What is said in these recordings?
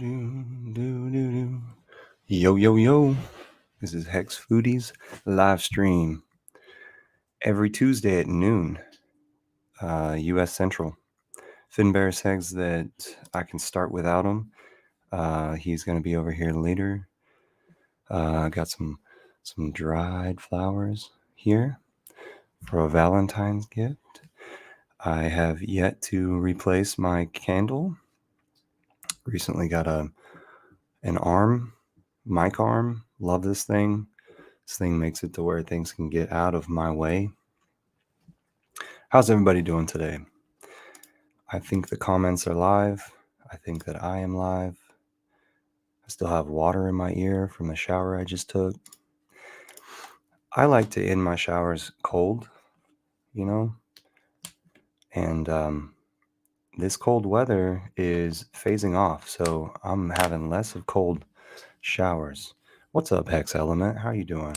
Yo, yo, yo. This is HEX Foodies live stream every Tuesday at noon, U.S. Central. Finbear says that I can start without him. He's going to be over here later. Got some dried flowers here for a Valentine's gift. I have yet to replace my candle. Recently got an mic arm. Love this thing. This thing makes it to where things can get out of my way. How's everybody doing today? I think the comments are live. I think that I am live. I still have water in my ear from the shower I just took. I like to end my showers cold, and this cold weather is phasing off, so I'm having less of cold showers. What's up, Hex Element? How you doing?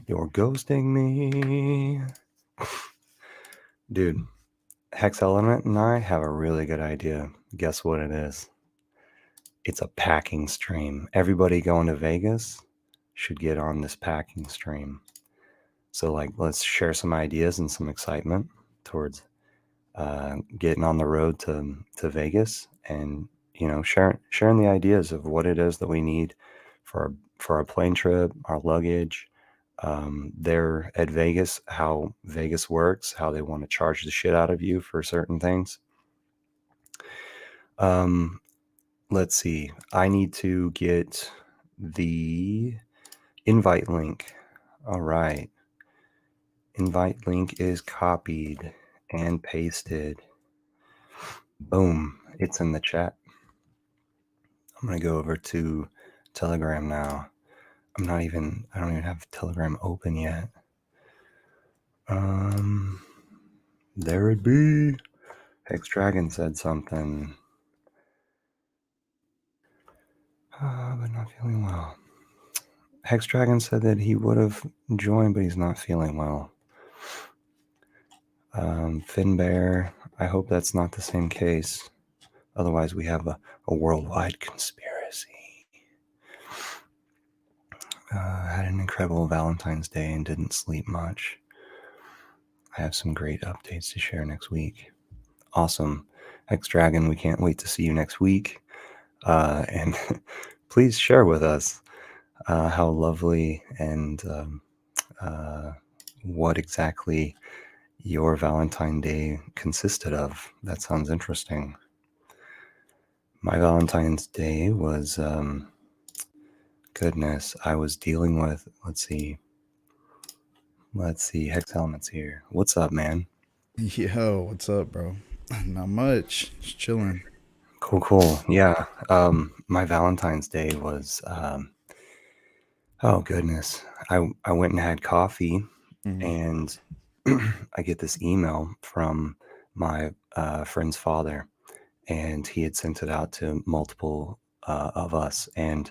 You're ghosting me. Dude, Hex Element and I have a really good idea. Guess what it is? It's a packing stream. Everybody going to Vegas should get on this packing stream. So, let's share some ideas and some excitement towards getting on the road to Vegas, and sharing the ideas of what it is that we need for our plane trip, our luggage. There at Vegas, how Vegas works, how they want to charge the shit out of you for certain things. Let's see. I need to get the invite link. All right. Invite link is copied and pasted. Boom. It's in the chat. I'm going to go over to Telegram now. I don't even have Telegram open yet. There it be. Hex Dragon said something. But not feeling well. Hex Dragon said that he would have joined, but he's not feeling well. Finbear, I hope that's not the same case. Otherwise, we have a worldwide conspiracy. Had an incredible Valentine's Day and didn't sleep much. I have some great updates to share next week. Awesome. Hex Dragon, we can't wait to see you next week. And please share with us how lovely and what exactly your Valentine's Day consisted of. That sounds interesting. My Valentine's Day was, goodness, I was dealing with, let's see, Hex Element's here. What's up, man? Yo, what's up, bro? Not much. Just chilling. Cool. Yeah. My Valentine's Day was, oh goodness. I went and had coffee, and I get this email from my friend's father, and he had sent it out to multiple of us, and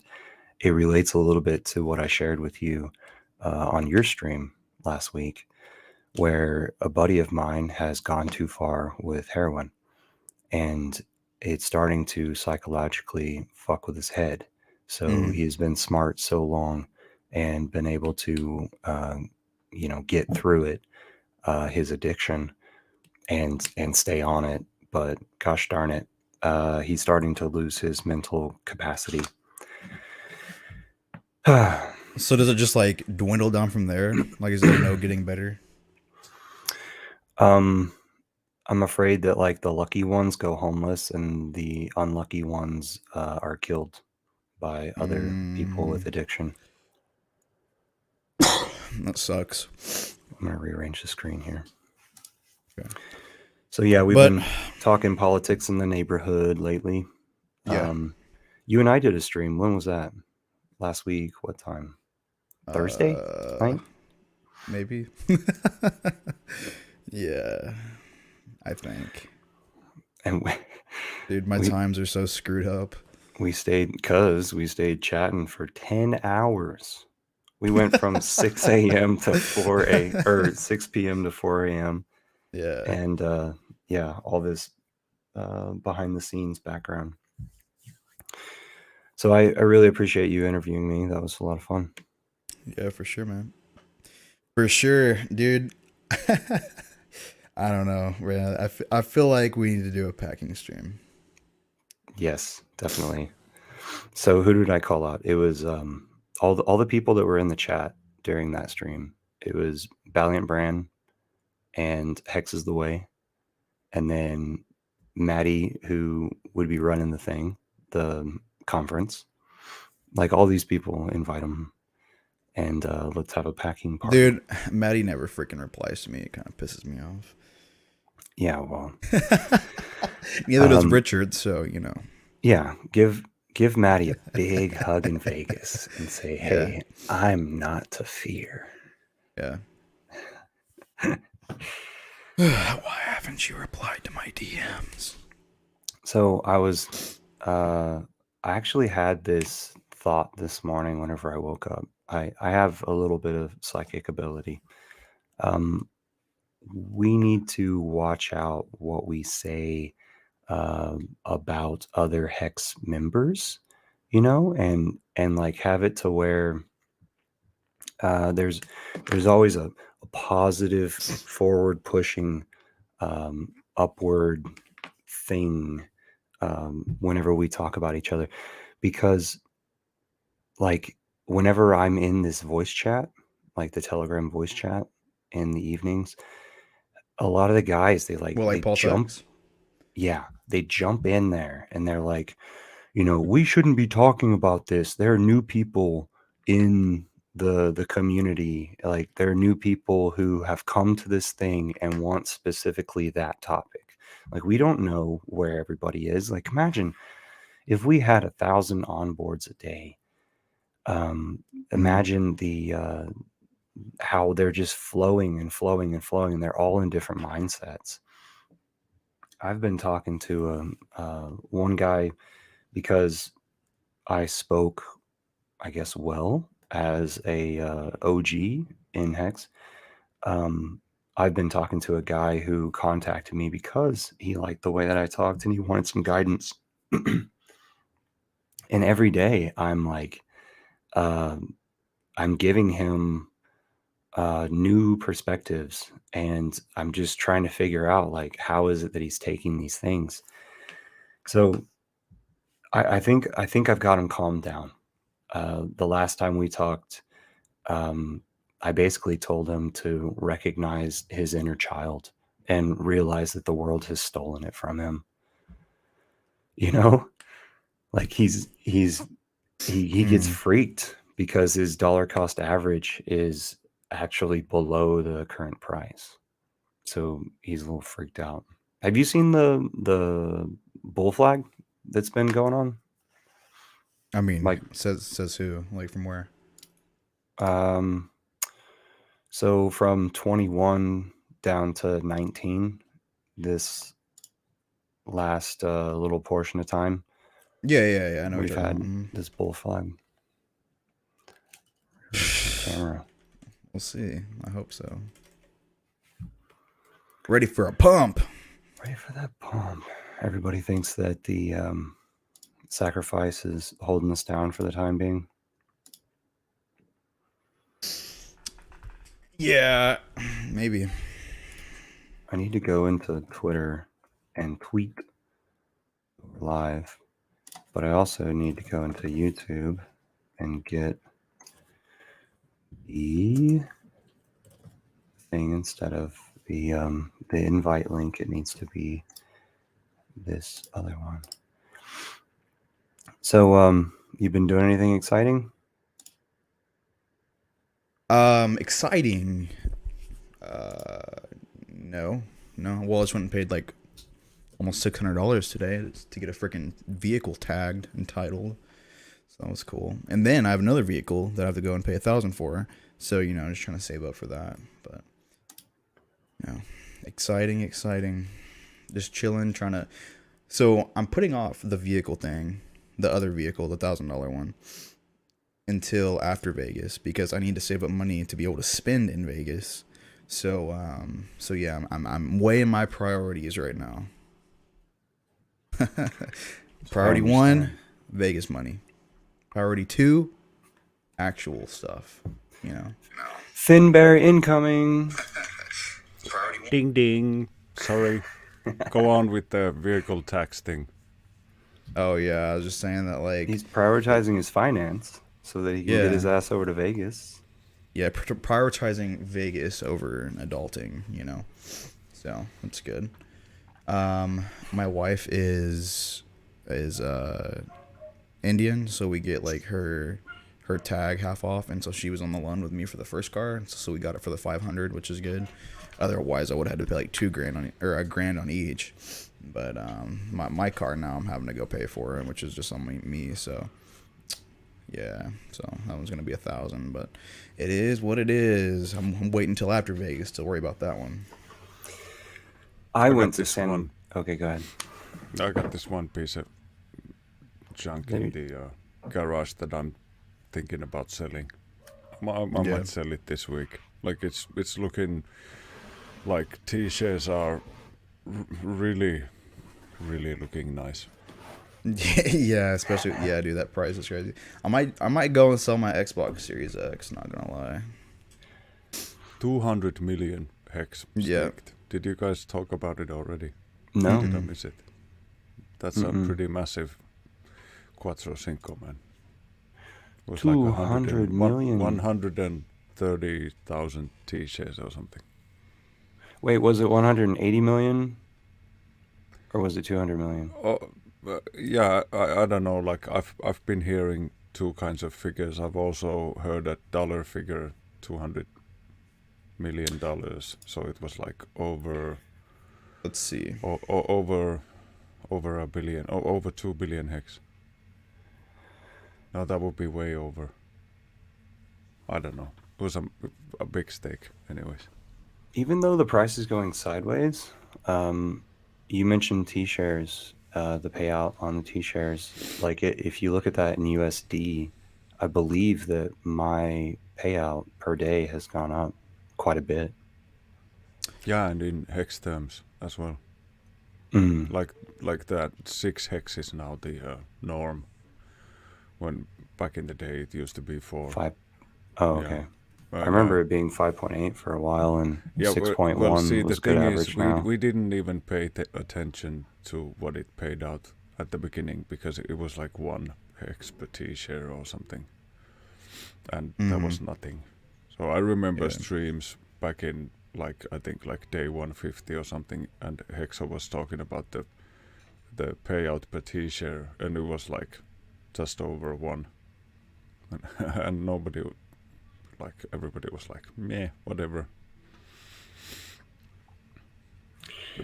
it relates a little bit to what I shared with you on your stream last week, where a buddy of mine has gone too far with heroin, and it's starting to psychologically fuck with his head. So he's been smart so long and been able to, get through it, his addiction, and stay on it. But gosh darn it, he's starting to lose his mental capacity. So does it just dwindle down from there? Is there no getting better? I'm afraid that the lucky ones go homeless and the unlucky ones are killed by other people with addiction. That sucks. I'm going to rearrange the screen here. Okay. So yeah, we've been talking politics in the neighborhood lately. Yeah. You and I did a stream. When was that? Last week? What time? Thursday night? Maybe. Yeah, I think. And dude, my times are so screwed up. We stayed chatting for 10 hours. We went from 6 a.m. to 4 a.m. or 6 p.m. to 4 a.m. Yeah. And all this behind the scenes background. So I really appreciate you interviewing me. That was a lot of fun. Yeah, for sure, man. For sure, dude. I don't know, man. I feel like we need to do a packing stream. Yes, definitely. So who did I call out? It was all the people that were in the chat during that stream. It was Valiant Brand and Hex is the Way, and then Maddie, who would be running the conference. Like all these people, invite them, and let's have a packing party. Dude, Maddie never freaking replies to me. It kind of pisses me off. Yeah, well, Neither does Richard, so you know. Yeah, give Maddie a big hug in Vegas and say, "Hey, I'm not to fear." Yeah. Why haven't you replied to my DMs? So I actually had this thought this morning whenever I woke up. I have a little bit of psychic ability. We need to watch out what we say about other HEX members, and like have it to where there's always a positive, forward pushing, upward thing whenever we talk about each other, because like whenever I'm in this voice chat, like the Telegram voice chat in the evenings, a lot of the guys they Paul jump. Sachs? Yeah, they jump in there and they're like, we shouldn't be talking about this. There are new people in the community. Like there are new people who have come to this thing and want specifically that topic. Like we don't know where everybody is. Like imagine if we had 1,000 onboards a day. Imagine the how they're just flowing and flowing and flowing, and they're all in different mindsets. I've been talking to one guy because I spoke, I guess, well as a OG in HEX. I've been talking to a guy who contacted me because he liked the way that I talked and he wanted some guidance. And every day I'm like, I'm giving him new perspectives, and I'm just trying to figure out like how is it that he's taking these things. So I think I've got him calmed down. The last time we talked, I basically told him to recognize his inner child and realize that the world has stolen it from him. Like he gets freaked because his dollar cost average is actually below the current price. So he's a little freaked out. Have you seen the bull flag that's been going on? I mean, Like, says who? Like from where? So from 21 down to 19, this last little portion of time, Yeah. I know we've what you're had talking about. this bull flag. Camera. We'll see. I hope so. Ready for a pump. Ready for that pump. Everybody thinks that the sacrifice is holding us down for the time being. Yeah, maybe. I need to go into Twitter and tweet live, but I also need to go into YouTube and get the thing instead of the invite link. It needs to be this other one. So you've been doing anything exciting? Exciting. No. Well, I just went and paid like almost $600 today to get a freaking vehicle tagged and titled. So that was cool. And then I have another vehicle that I have to go and pay $1,000 for. So I'm just trying to save up for that. But exciting. Just chilling, trying to. So I'm putting off the vehicle thing, the other vehicle, the $1,000 one, until after Vegas because I need to save up money to be able to spend in Vegas. So yeah, I'm weighing my priorities right now. Priority one, Vegas money. Priority 2, actual stuff. Finbear incoming. Ding ding. Sorry. Go on with the vehicle tax thing. Oh yeah, I was just saying that like He's prioritizing his finance so that he can get his ass over to Vegas. Yeah, prioritizing Vegas over adulting, So that's good. My wife is Indian, so we get like her tag half off, and so she was on the loan with me for the first car, and so we got it for the 500, which is good. Otherwise, I would have had to pay like $2,000 or $1,000 on each. But my car now I'm having to go pay for it, which is just on me. So yeah, so that one's gonna be $1,000, but it is what it is. I'm waiting until after Vegas to worry about that one. I went to San. Okay, go ahead. I got this one piece of junk in the garage that I'm thinking about selling. I might sell it this week. Like it's looking like T-shirts are really looking nice. Yeah, especially dude, that price is crazy. I might go and sell my Xbox Series X. Not gonna lie. 200 million HEX staked. Yeah. Did you guys talk about it already? No. Did I miss it? That's a pretty massive Quattro Cinco, man. It was 200 million. 130,000 T-shares or something. Wait, was it 180 million? Or was it 200 million? Oh, yeah, I don't know. Like I've been hearing two kinds of figures. I've also heard a dollar figure, $200 million. So it was like over. Let's see. Over a billion. Over 2 billion HEX. No, that would be way over. I don't know. It was a big stake, anyways. Even though the price is going sideways, you mentioned T-shares, the payout on the T-shares. Like if you look at that in USD, I believe that my payout per day has gone up quite a bit. Yeah, and in HEX terms as well. Like that 6 HEX is now the norm. When back in the day it used to be 4. 5. Oh, okay. Yeah. I remember it being 5.8 for a while, and 6.1 well, see, was the good thing average is, now. we didn't even pay attention to what it paid out at the beginning because it was like 1 HEX per T-share or something. And that was nothing. So I remember streams back in I think day 150 or something, and Hexo was talking about the payout per T-share, and it was like just over 1. And nobody, everybody was like, meh, whatever.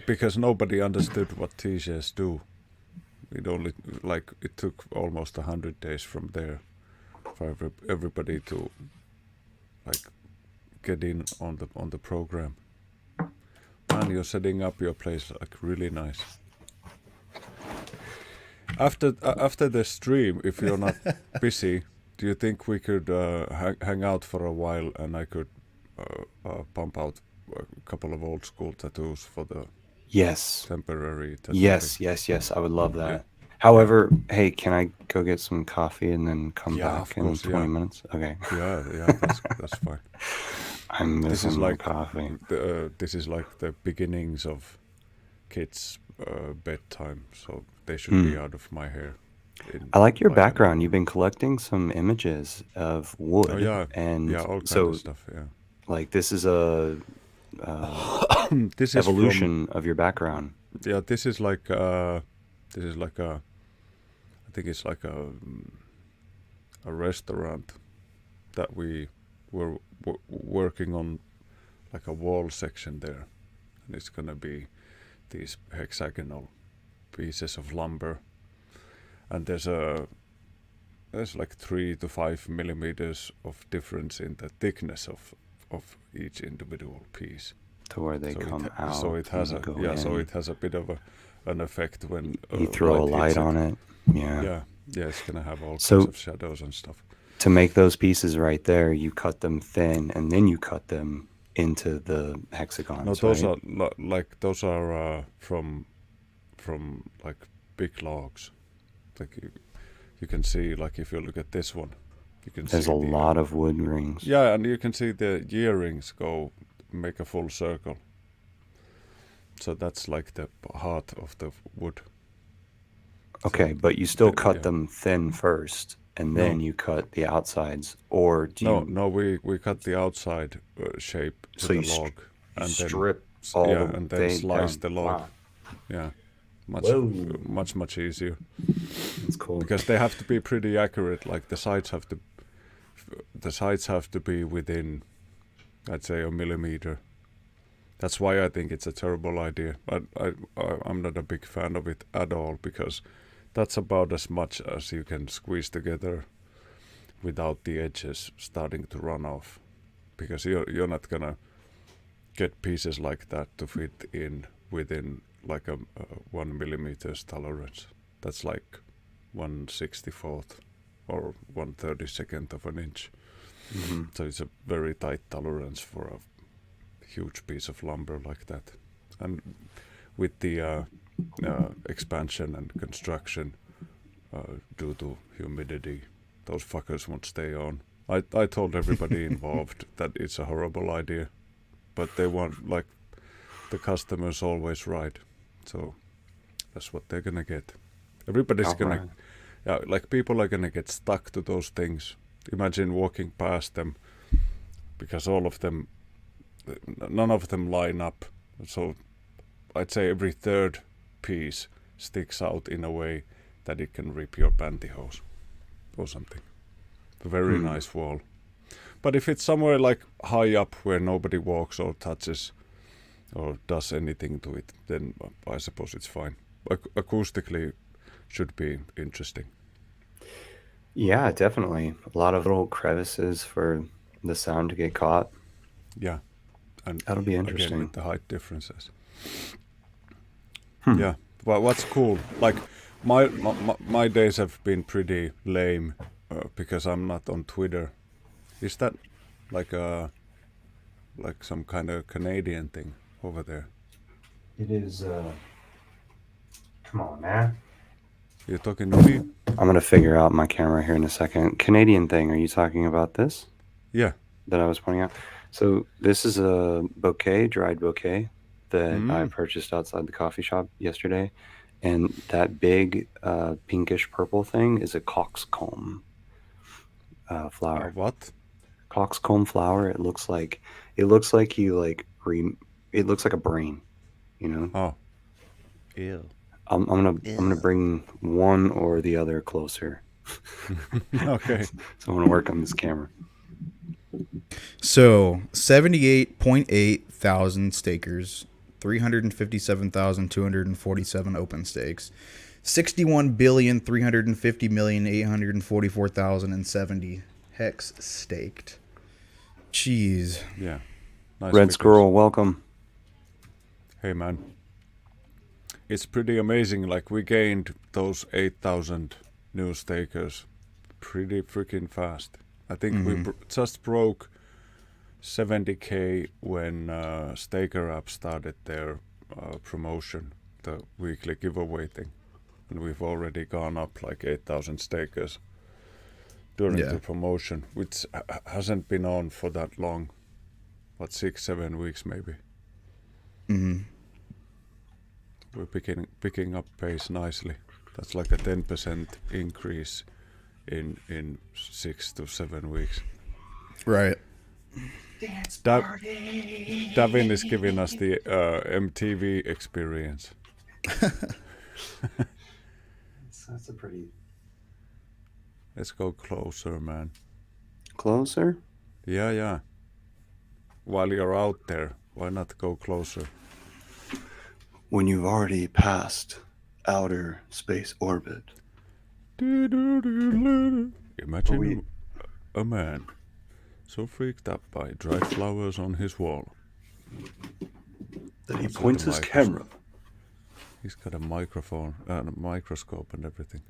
Because nobody understood what T-shares do. It only, it took almost 100 days from there for everybody to, get in on the program. Man, you're setting up your place really nice. After the stream, if you're not busy, do you think we could hang out for a while and I could pump out a couple of old school tattoos for the temporary tattoo? Yes. I would love that. Okay. However, hey, can I go get some coffee and then come back in 20 minutes? Okay. Yeah, that's fine. I'm missing my coffee. This is like the beginnings of kids' bedtime, so they should be out of my hair. I like your background. You've been collecting some images of wood. Oh yeah, and all kinds of stuff. Yeah, like this is a this evolution of your background. Yeah, this is like a, I think it's like a restaurant that we were working on, like a wall section there, and it's gonna be these hexagonal pieces of lumber, and there's like 3 to 5 millimeters of difference in the thickness of each individual piece, to where they come out. So it has so it has a bit of an effect when you throw a light on it. Yeah, it's gonna have all kinds of shadows and stuff. To make those pieces right there, you cut them thin, and then you cut them into the hexagons. No, those are those are from like big logs. Like you can see, like if you look at this one, you can There's see a lot of wood rings. Yeah, and you can see the year rings make a full circle. So that's like the heart of the wood. Okay, So but you still cut yeah. them thin first, and then you cut the outsides, or do you? No, we cut the outside shape to So the you log, and strip then all the and then way slice down. the log. Wow. Yeah, Whoa. much easier. That's cool. Because they have to be pretty accurate. Like the sides have to be within, I'd say, a millimeter. That's why I think it's a terrible idea. I'm not a big fan of it at all, because that's about as much as you can squeeze together without the edges starting to run off. Because you're not gonna get pieces like that to fit in within like a 1 millimeters tolerance. That's like 1/64th or 1/32 of an inch. Mm-hmm. So it's a very tight tolerance for a huge piece of lumber like that. And with the expansion and construction due to humidity, those fuckers won't stay on. I told everybody involved that it's a horrible idea, but they want, like, the customer's always right, so that's what they're gonna get. Everybody's gonna, yeah, like people are gonna get stuck to those things. Imagine walking past them, because none of them line up. So I'd say every third piece sticks out in a way that it can rip your pantyhose or something. A very nice wall. But if it's somewhere like high up where nobody walks or touches or does anything to it, then I suppose it's fine. Acoustically should be interesting. Yeah, definitely. A lot of little crevices for the sound to get caught. Yeah. And that'll be interesting. Again, with the height differences. Yeah. Well, what's cool, like my days have been pretty lame because I'm not on Twitter. Is that like some kind of Canadian thing over there? It is. Come on, man. You're talking to me? I'm gonna figure out my camera here in a second. Canadian thing. Are you talking about this? Yeah. That I was pointing out. So this is a bouquet, dried bouquet, that I purchased outside the coffee shop yesterday, and that big pinkish purple thing is a coxcomb flower. What? Coxcomb flower. It looks like you like it looks like a brain, you know. Oh. Ew. I'm gonna bring one or the other closer. Okay. So I'm gonna work on this camera. So 78.8 thousand stakers, 357,247 open stakes, 61,350,844,070 hex staked. Jeez. Yeah. Nice Red figures. Squirrel, welcome. Hey man. It's pretty amazing. Like, we gained those 8,000 new stakers pretty freaking fast. I think we just broke 70K when Staker App started their promotion, the weekly giveaway thing. And we've already gone up like 8,000 stakers during the promotion, which hasn't been on for that long. What, 6-7 weeks maybe? We're picking up pace nicely. That's like a 10% increase in 6 to 7 weeks. Right. Davin is giving us the MTV experience. That's a pretty Let's go closer, man. closer. Yeah. While you're out there, why not go closer? When you've already passed outer space orbit. Imagine a man so freaked up by dried flowers on his wall That he points his camera. He's got a microphone and a microscope and everything.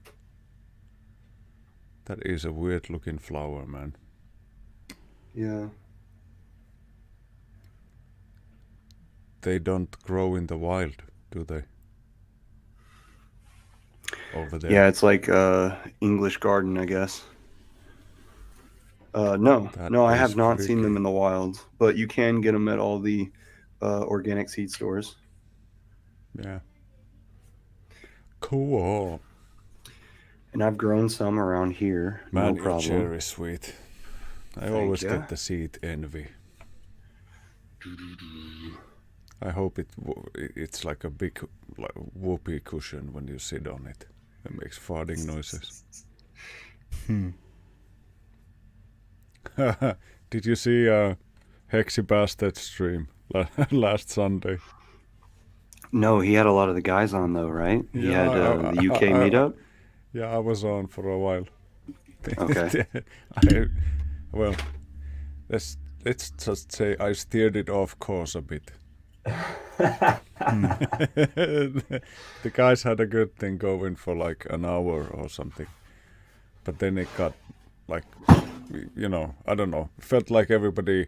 That is a weird looking flower, man. Yeah. They don't grow in the wild, do they? over there? Yeah, it's like English garden, I guess. No, That I is have not seen freaky. them in the wild, but you can get them at all the organic seed stores. Yeah. Cool. And I've grown some around here, no Man, your problem. chair is sweet. I Thank always ya. get the seat envy. I hope it's like a big like, whoopee cushion when you sit on it. It makes farting noises. Did you see Hexy Bastard stream last Sunday? No, he had a lot of the guys on though, right? He Yeah, had the UK meetup. yeah, I was on for a while. Okay. Well, let's just say I steered it off course a bit. The guys had a good thing going for like an hour or something, but then it got like, you know, I don't know. Felt like everybody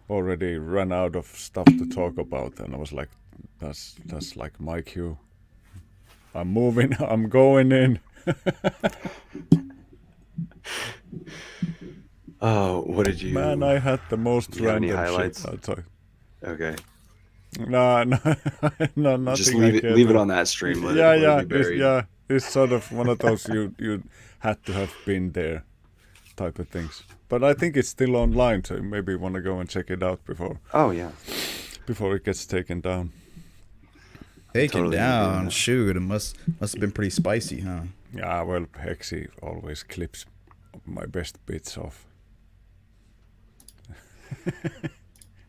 already ran out of stuff to talk about, and I was like, that's like my cue. I'm moving. I'm going in. Oh, what did you? Man, I had the most Do you have any random highlights? shit. I'll tell Okay. you. No, no, nothing. Just I care leave it to- on that stream. Let yeah, it be buried. It's sort of one of those you had to have been there type of things. But I think it's still online, so you maybe want to go and check it out before Oh yeah. it gets taken down. Taken Totally gonna do down. that. Shoot, it must have been pretty spicy, huh? Yeah, well, Hexy always clips my best bits off.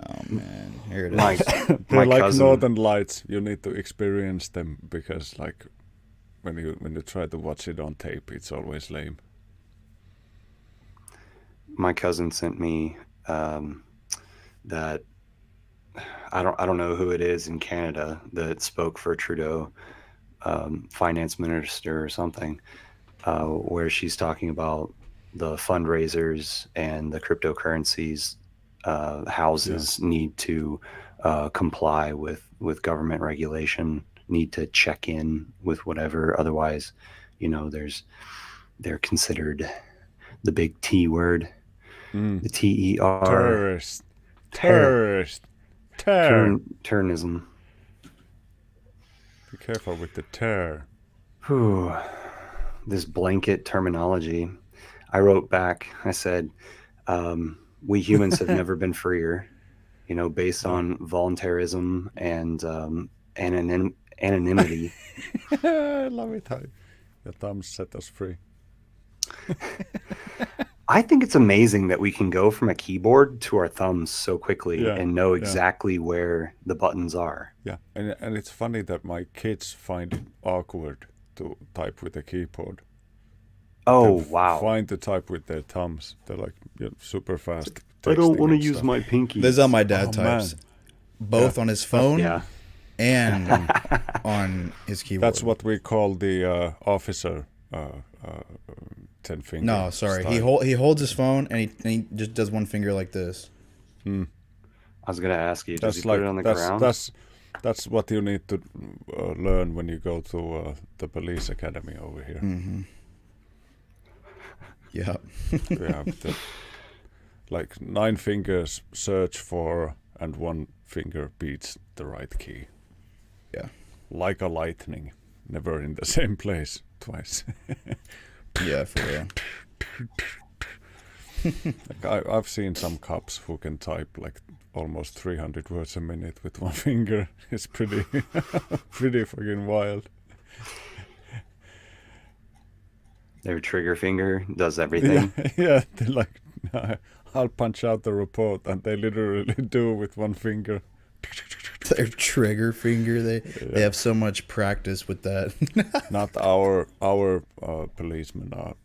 Oh man, here it is. My They're like cousin. Northern Lights. You need to experience them because, like, when you try to watch it on tape, it's always lame. My cousin sent me that I don't know who it is in Canada that spoke for Trudeau, finance minister or something, where she's talking about the fundraisers and the cryptocurrencies houses need to comply with government regulation, need to check in with whatever, otherwise, you know, they're considered the big T word, the TER. Terrorist. Turnism. Be careful with the terror. Whew. This blanket terminology. I wrote back, I said, we humans have never been freer, you know, based on voluntarism and anonymity. I love it how your thumbs set us free. I think it's amazing that we can go from a keyboard to our thumbs so quickly and know exactly where the buttons are. Yeah, and it's funny that my kids find it awkward to type with a keyboard. Oh, They're wow. fine to type with their thumbs. They're like super fast. I don't want to texting and use stuff. my pinky. This is how my dad Oh, types. man. Both on his phone Yeah. and on his keyboard. That's what we call the officer 10 finger. No, sorry. style. He holds his phone and he just does one finger like this. I was going to ask you, does That's he like put it on the ground? that's what you need to learn when you go to the police academy over here. Yeah. You have to, like 9 fingers search for and 1 finger beats the right key. Yeah. Like a lightning, never in the same place twice. Yeah, for real. Like I've seen some cops who can type like almost 300 words a minute with 1 finger. It's pretty pretty fucking wild. Their trigger finger does everything. Yeah, they're like, I'll punch out the report, and they literally do with 1 finger. Their trigger finger, they have so much practice with that. Not our policemen are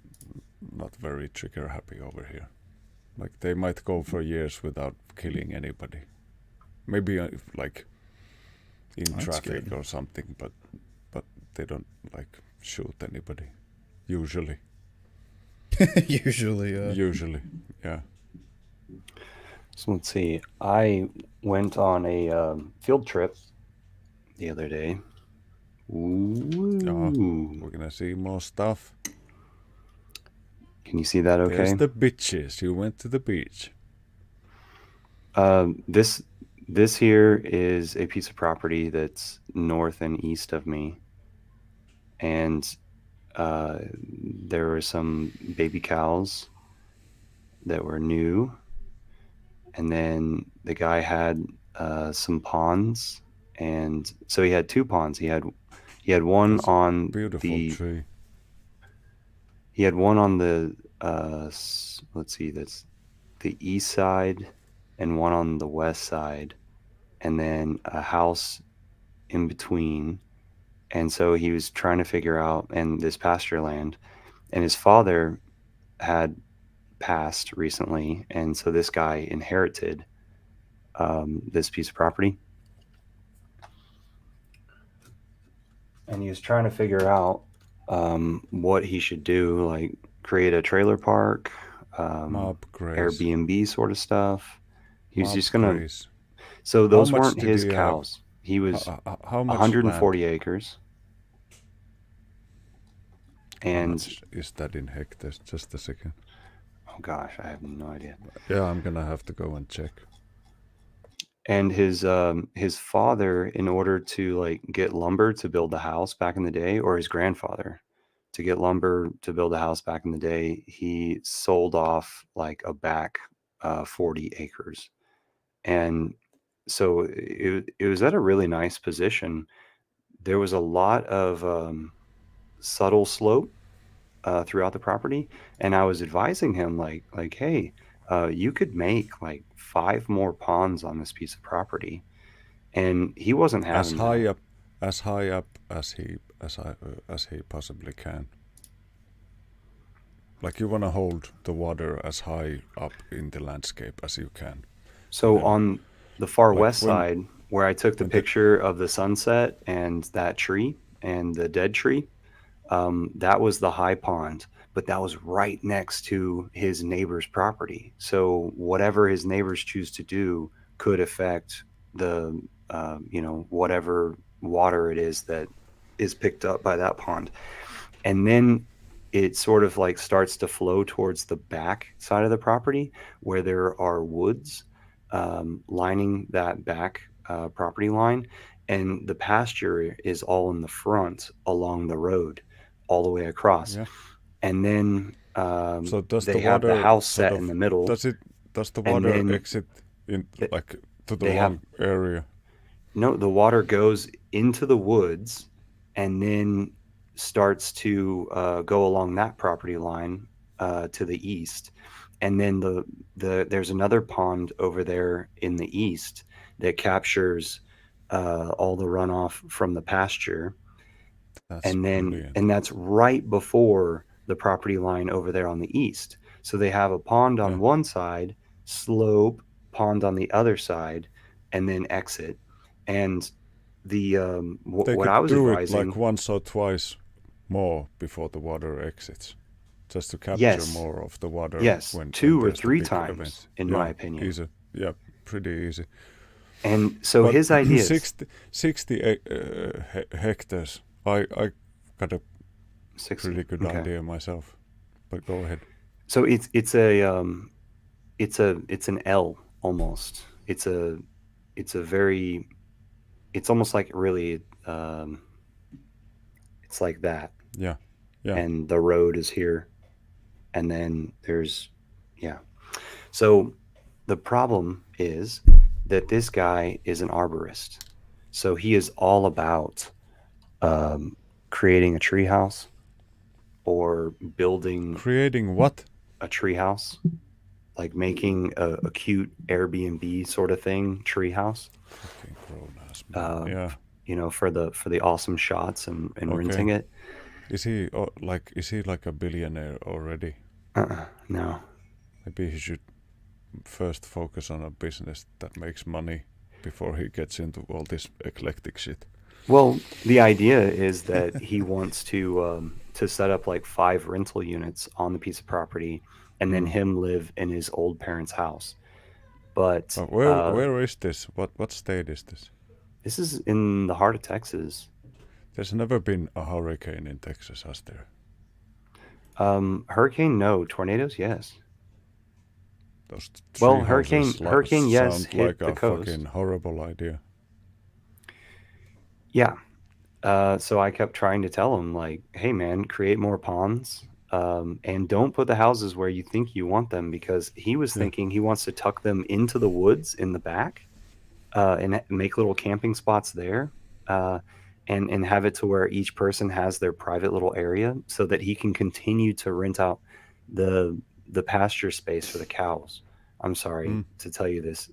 not very trigger happy over here. Like they might go for years without killing anybody. Maybe like in That's traffic good. or something, but they don't like shoot anybody. Usually, Usually, usually, yeah. So let's see. I went on a field trip the other day Ooh. We're gonna see more stuff. Can you see that okay? There's the beaches. You went to the beach. This here is a piece of property that's north and east of me. And there were some baby cows that were new. And then the guy had some ponds. And so he had 2 ponds. He had one That's on beautiful the tree. He had one on the let's see, that's the east side and one on the west side, and then a house in between. And so he was trying to figure out, and this pasture land, and his father had passed recently, and so this guy inherited this piece of property. And he was trying to figure out what he should do, like create a trailer park, Airbnb sort of stuff. He was just gonna. So those weren't his cows. He was how much 140 land? acres. How And much is that in hectares? Just a second. oh gosh, I have no idea. Yeah, I'm gonna have to go and check. And his father, in order to like get lumber to build the house back in the day, or his grandfather to get lumber to build a house back in the day, he sold off like a back 40 acres. And so it was at a really nice position. There was a lot of subtle slope throughout the property, and I was advising him like, hey, you could make like 5 more ponds on this piece of property, and he wasn't having as high up as he possibly can. Like, you want to hold the water as high up in the landscape as you can. So on the far west side, where I took the picture of the sunset and that tree and the dead tree, that was the high pond, but that was right next to his neighbor's property. So whatever his neighbors choose to do could affect the, whatever water it is that is picked up by that pond. And then it sort of like starts to flow towards the back side of the property where there are woods lining that back property line. And the pasture is all in the front along the road all the way across. Yeah. And then so does they the have water the house set in the middle. Does the water exit in like to the wrong area? No, the water goes into the woods and then starts to go along that property line to the east. And then there's another pond over there in the east that captures all the runoff from the pasture. And that's right before the property line over there on the east. So they have a pond on one side, slope, pond on the other side, and then exit. And the what I was advising, it like once or twice more before the water exits, just to capture more of the water. Yes, when 2 or 3 times, events. In my opinion. Easy. Yeah, pretty easy. And so but his idea is 60 hectares. I got a 60, pretty good idea myself, but go ahead. So it's an L almost. It's almost like really it's like that. Yeah. And the road is here, and then there's So the problem is that this guy is an arborist, so he is all about creating a tree house or building. Creating what? A tree house, like making a cute Airbnb sort of thing, tree house. For the awesome shots and renting it. Is he like a billionaire already? No. Maybe he should first focus on a business that makes money before he gets into all this eclectic shit. Well, the idea is that he wants to set up like 5 rental units on the piece of property, and then him live in his old parents' house. But where is this? What state is this? This is in the heart of Texas. There's never been a hurricane in Texas, has there? Hurricane, no. Tornadoes, yes. Those Well, tree houses hurricane, yes, sound like hit the a coast. fucking horrible idea. Yeah. So I kept trying to tell him, like, hey, man, create more ponds, and don't put the houses where you think you want them, because he was Yeah. thinking he wants to tuck them into the woods in the back, and make little camping spots there, and have it to where each person has their private little area, so that he can continue to rent out the pasture space for the cows. I'm sorry to tell you this.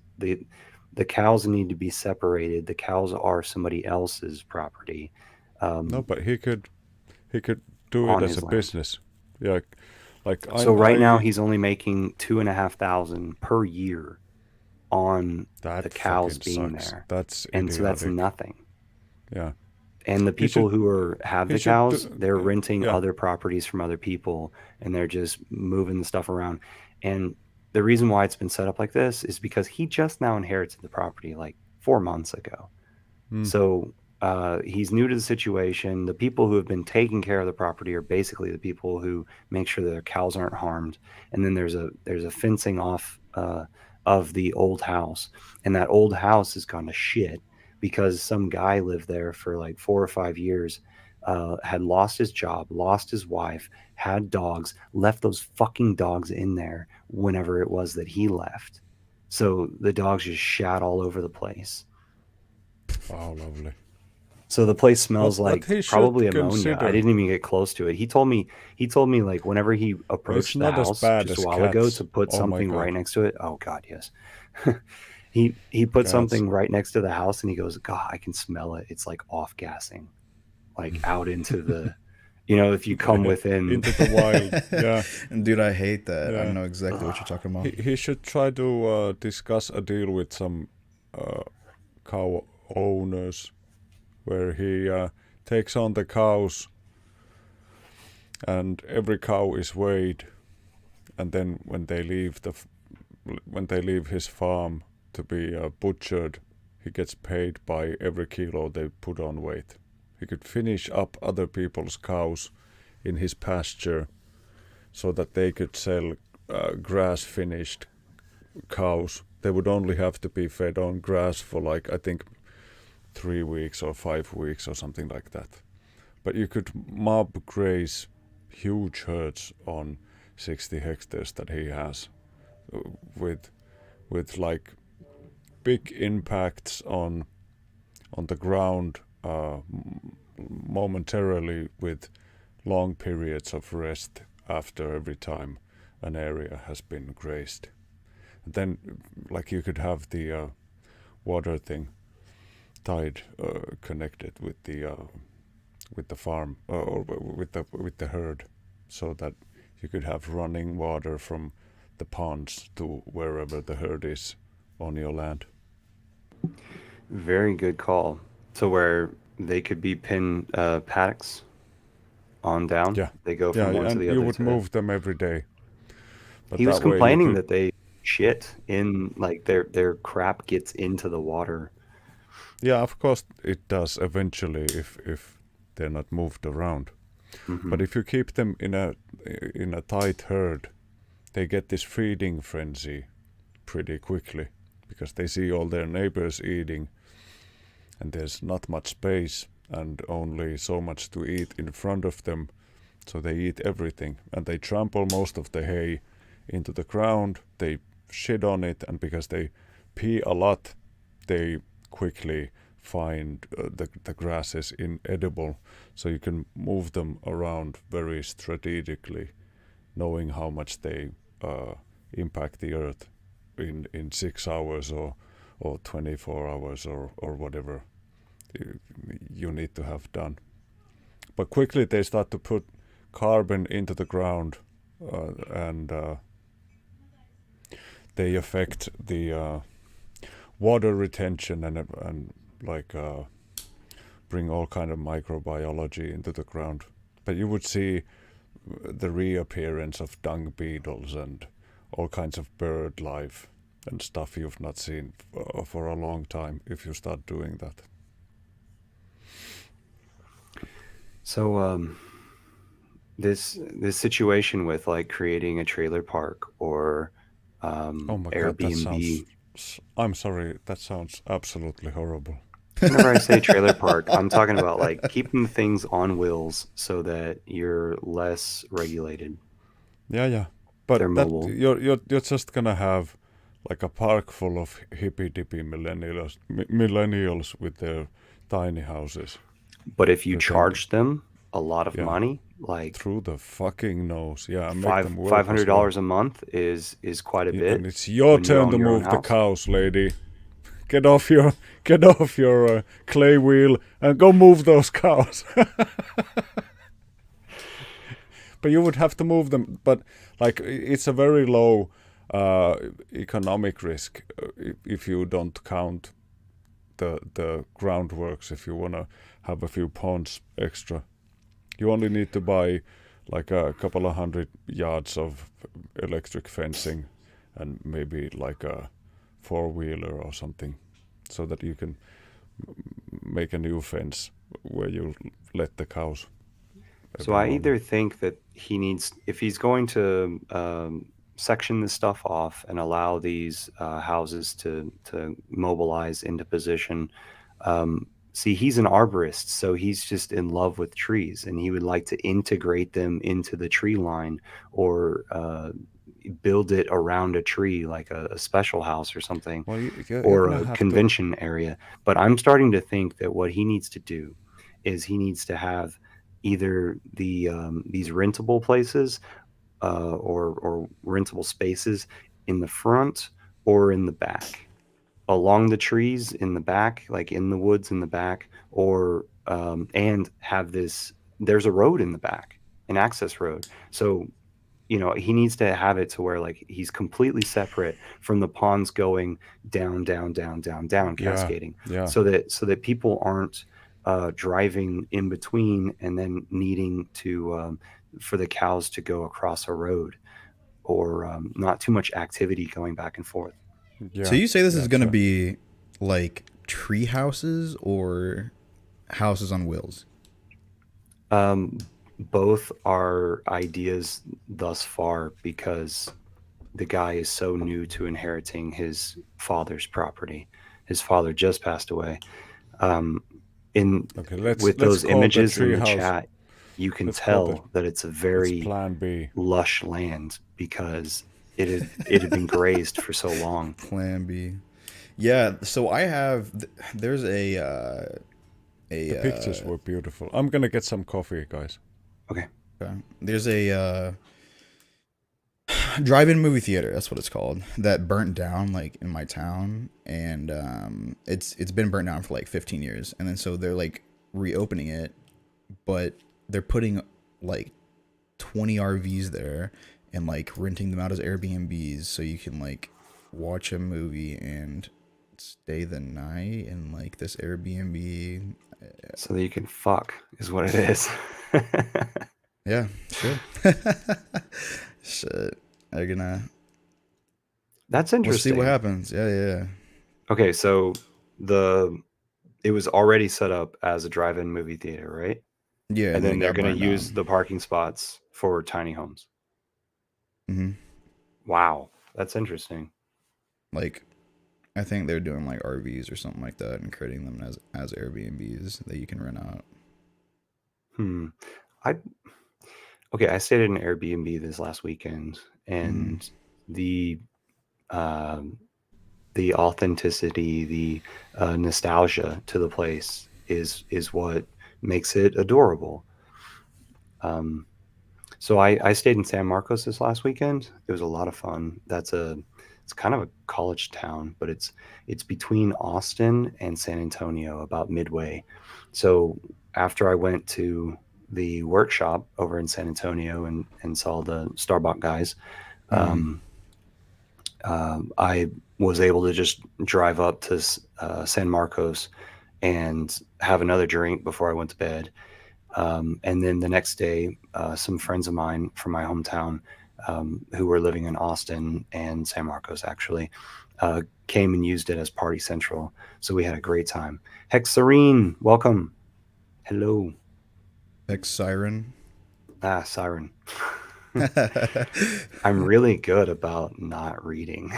The cows need to be separated. The cows are somebody else's property, No, but he could do it on as a his land. business. Yeah, like So right now I he's only making $2,500 per year on the that cows fucking being sucks. there, That's and so that's idiotic. nothing. Yeah, And the he people should who have he the should cows, do, they're renting yeah. other properties from other people, and they're just moving the stuff around. And the reason why it's been set up like this is because he just now inherited the property like 4 months ago. So he's new to the situation. The people who have been taking care of the property are basically the people who make sure that their cows aren't harmed. And then there's a fencing off of the old house, and that old house has gone to shit because some guy lived there for like 4 or 5 years, had lost his job, lost his wife, had dogs, left those fucking dogs in there whenever it was that he left. So the dogs just shat all over the place. Oh, lovely. So the place smells What like he probably should ammonia. I consider, didn't even get close to it. He told me like whenever he it's approached the not as house bad just a as while ago to cats. put Oh my something right god, next to it. Oh God, yes. He put cats. something right next to the house, and he goes, God, I can smell it. It's like off gassing, like out into the, if you come within. Into the wild. Yeah, And dude, I hate that. I yeah. know exactly what you're talking about. He should try to discuss a deal with some cow owners where he takes on the cows, and every cow is weighed, and then when they leave his farm to be butchered, he gets paid by every kilo they put on weight. He could finish up other people's cows in his pasture so that they could sell grass finished cows. They would only have to be fed on grass for like, I think, 3 weeks or 5 weeks or something like that. But you could mob graze huge herds on 60 hectares that he has, with like big impacts on the ground momentarily, with long periods of rest after every time an area has been grazed. And then like you could have the water thing tied, connected with the farm, or with the herd, so that you could have running water from the ponds to wherever the herd is on your land. Very good call. To where they could be pin paddocks on down. Yeah, They go yeah, from one to and the you other would move them every day. But He was that way you complaining could, that they shit in, like, their crap gets into the water. yeah, of course it does eventually if they're not moved around. But if you keep them in a tight herd, they get this feeding frenzy pretty quickly, because they see all their neighbors eating, and there's not much space and only so much to eat in front of them, so they eat everything, and they trample most of the hay into the ground, they shit on it, and because they pee a lot, they quickly find the grasses inedible, so you can move them around very strategically, knowing how much they impact the earth in 6 hours or 24 hours or whatever you need to have done. But quickly they start to put carbon into the ground, and they affect the water retention and like bring all kind of microbiology into the ground. But you would see the reappearance of dung beetles and all kinds of bird life and stuff you've not seen for a long time if you start doing that. So this situation with like creating a trailer park or Oh my god, that sounds. Airbnb. I'm sorry, that sounds absolutely horrible. Whenever I say trailer park, I'm talking about like keeping things on wheels so that you're less regulated. Yeah. They're But that mobile. you're just gonna have like a park full of hippy dippy millennials with their tiny houses. But if you Pretending. charge them a lot of Yeah. money, like Through the fucking nose. Yeah, and make five them five work as hundred well. dollars a month is quite a And bit it's your when you turn own to your own move the house. cows, lady. Get off your clay wheel and go move those cows. But you would have to move them. But like it's a very low economic risk if you don't count the groundworks. If you wanna have a few pounds extra, you only need to buy like a couple of 100 yards of electric fencing and maybe like a four-wheeler or something, so that you can make a new fence where you let the cows So every I morning. either think that he needs, if he's going to section this stuff off and allow these houses to mobilize into position. See, he's an arborist, so he's just in love with trees, and he would like to integrate them into the tree line or build it around a tree, like a special house or something, Well, you're or gonna a have to. convention area. But I'm starting to think that what he needs to do is he needs to have either these rentable places or rentable spaces in the front or in the back, along the trees in the back, like in the woods in the back, or and have this. There's a road in the back, an access road. So he needs to have it to where like he's completely separate from the ponds going down, down, down, down, down, Yeah, cascading, yeah, so that people aren't driving in between and then needing to for the cows to go across a road, or not too much activity going back and forth. So yeah, you say this is yeah. gonna be like tree houses or houses on wheels? Um, both are ideas thus far because the guy is so new to inheriting his father's property. His father just passed away. Um, in Okay, let's With let's those call the images in tree the house. chat, you can Let's call the. tell that it's a It's very Plan B. lush land because it had been grazed for so long. Plan B. Yeah. So I have. There's The pictures were beautiful. I'm gonna get some coffee, guys. Okay. there's a drive-in movie theater. That's what it's called. That burnt down like in my town, and it's been burnt down for like 15 years, and then so they're like reopening it, but they're putting like 20 RVs there and like renting them out as Airbnbs so you can like watch a movie and stay the night in like this Airbnb. So that you can fuck is what it is. Yeah, sure. Shit. They're gonna. That's We'll see what interesting. happens. Yeah. Okay, so it was already set up as a drive-in movie theater, right? Yeah, And and then then it they're got going to burned use down. the parking spots for tiny homes. hmm Wow, that's interesting. Like, I think they're doing like RVs or something like that and creating them as Airbnbs that you can rent out. Hmm. I Okay, I stayed at an Airbnb this last weekend, hmm and the um, the authenticity, the nostalgia to the place is what makes it adorable. Um, so I stayed in San Marcos this last weekend. It was a lot of fun. It's kind of a college town, but it's between Austin and San Antonio, about midway. So after I went to the workshop over in San Antonio and saw the Starbucks guys, hmm um, I was able to just drive up to San Marcos and have another drink before I went to bed. And then the next day, some friends of mine from my hometown, who were living in Austin and San Marcos actually, came and used it as party central. So we had a great time. Hex Serene, welcome. Hello. HEX Siren. Ah, siren. I'm really good about not reading.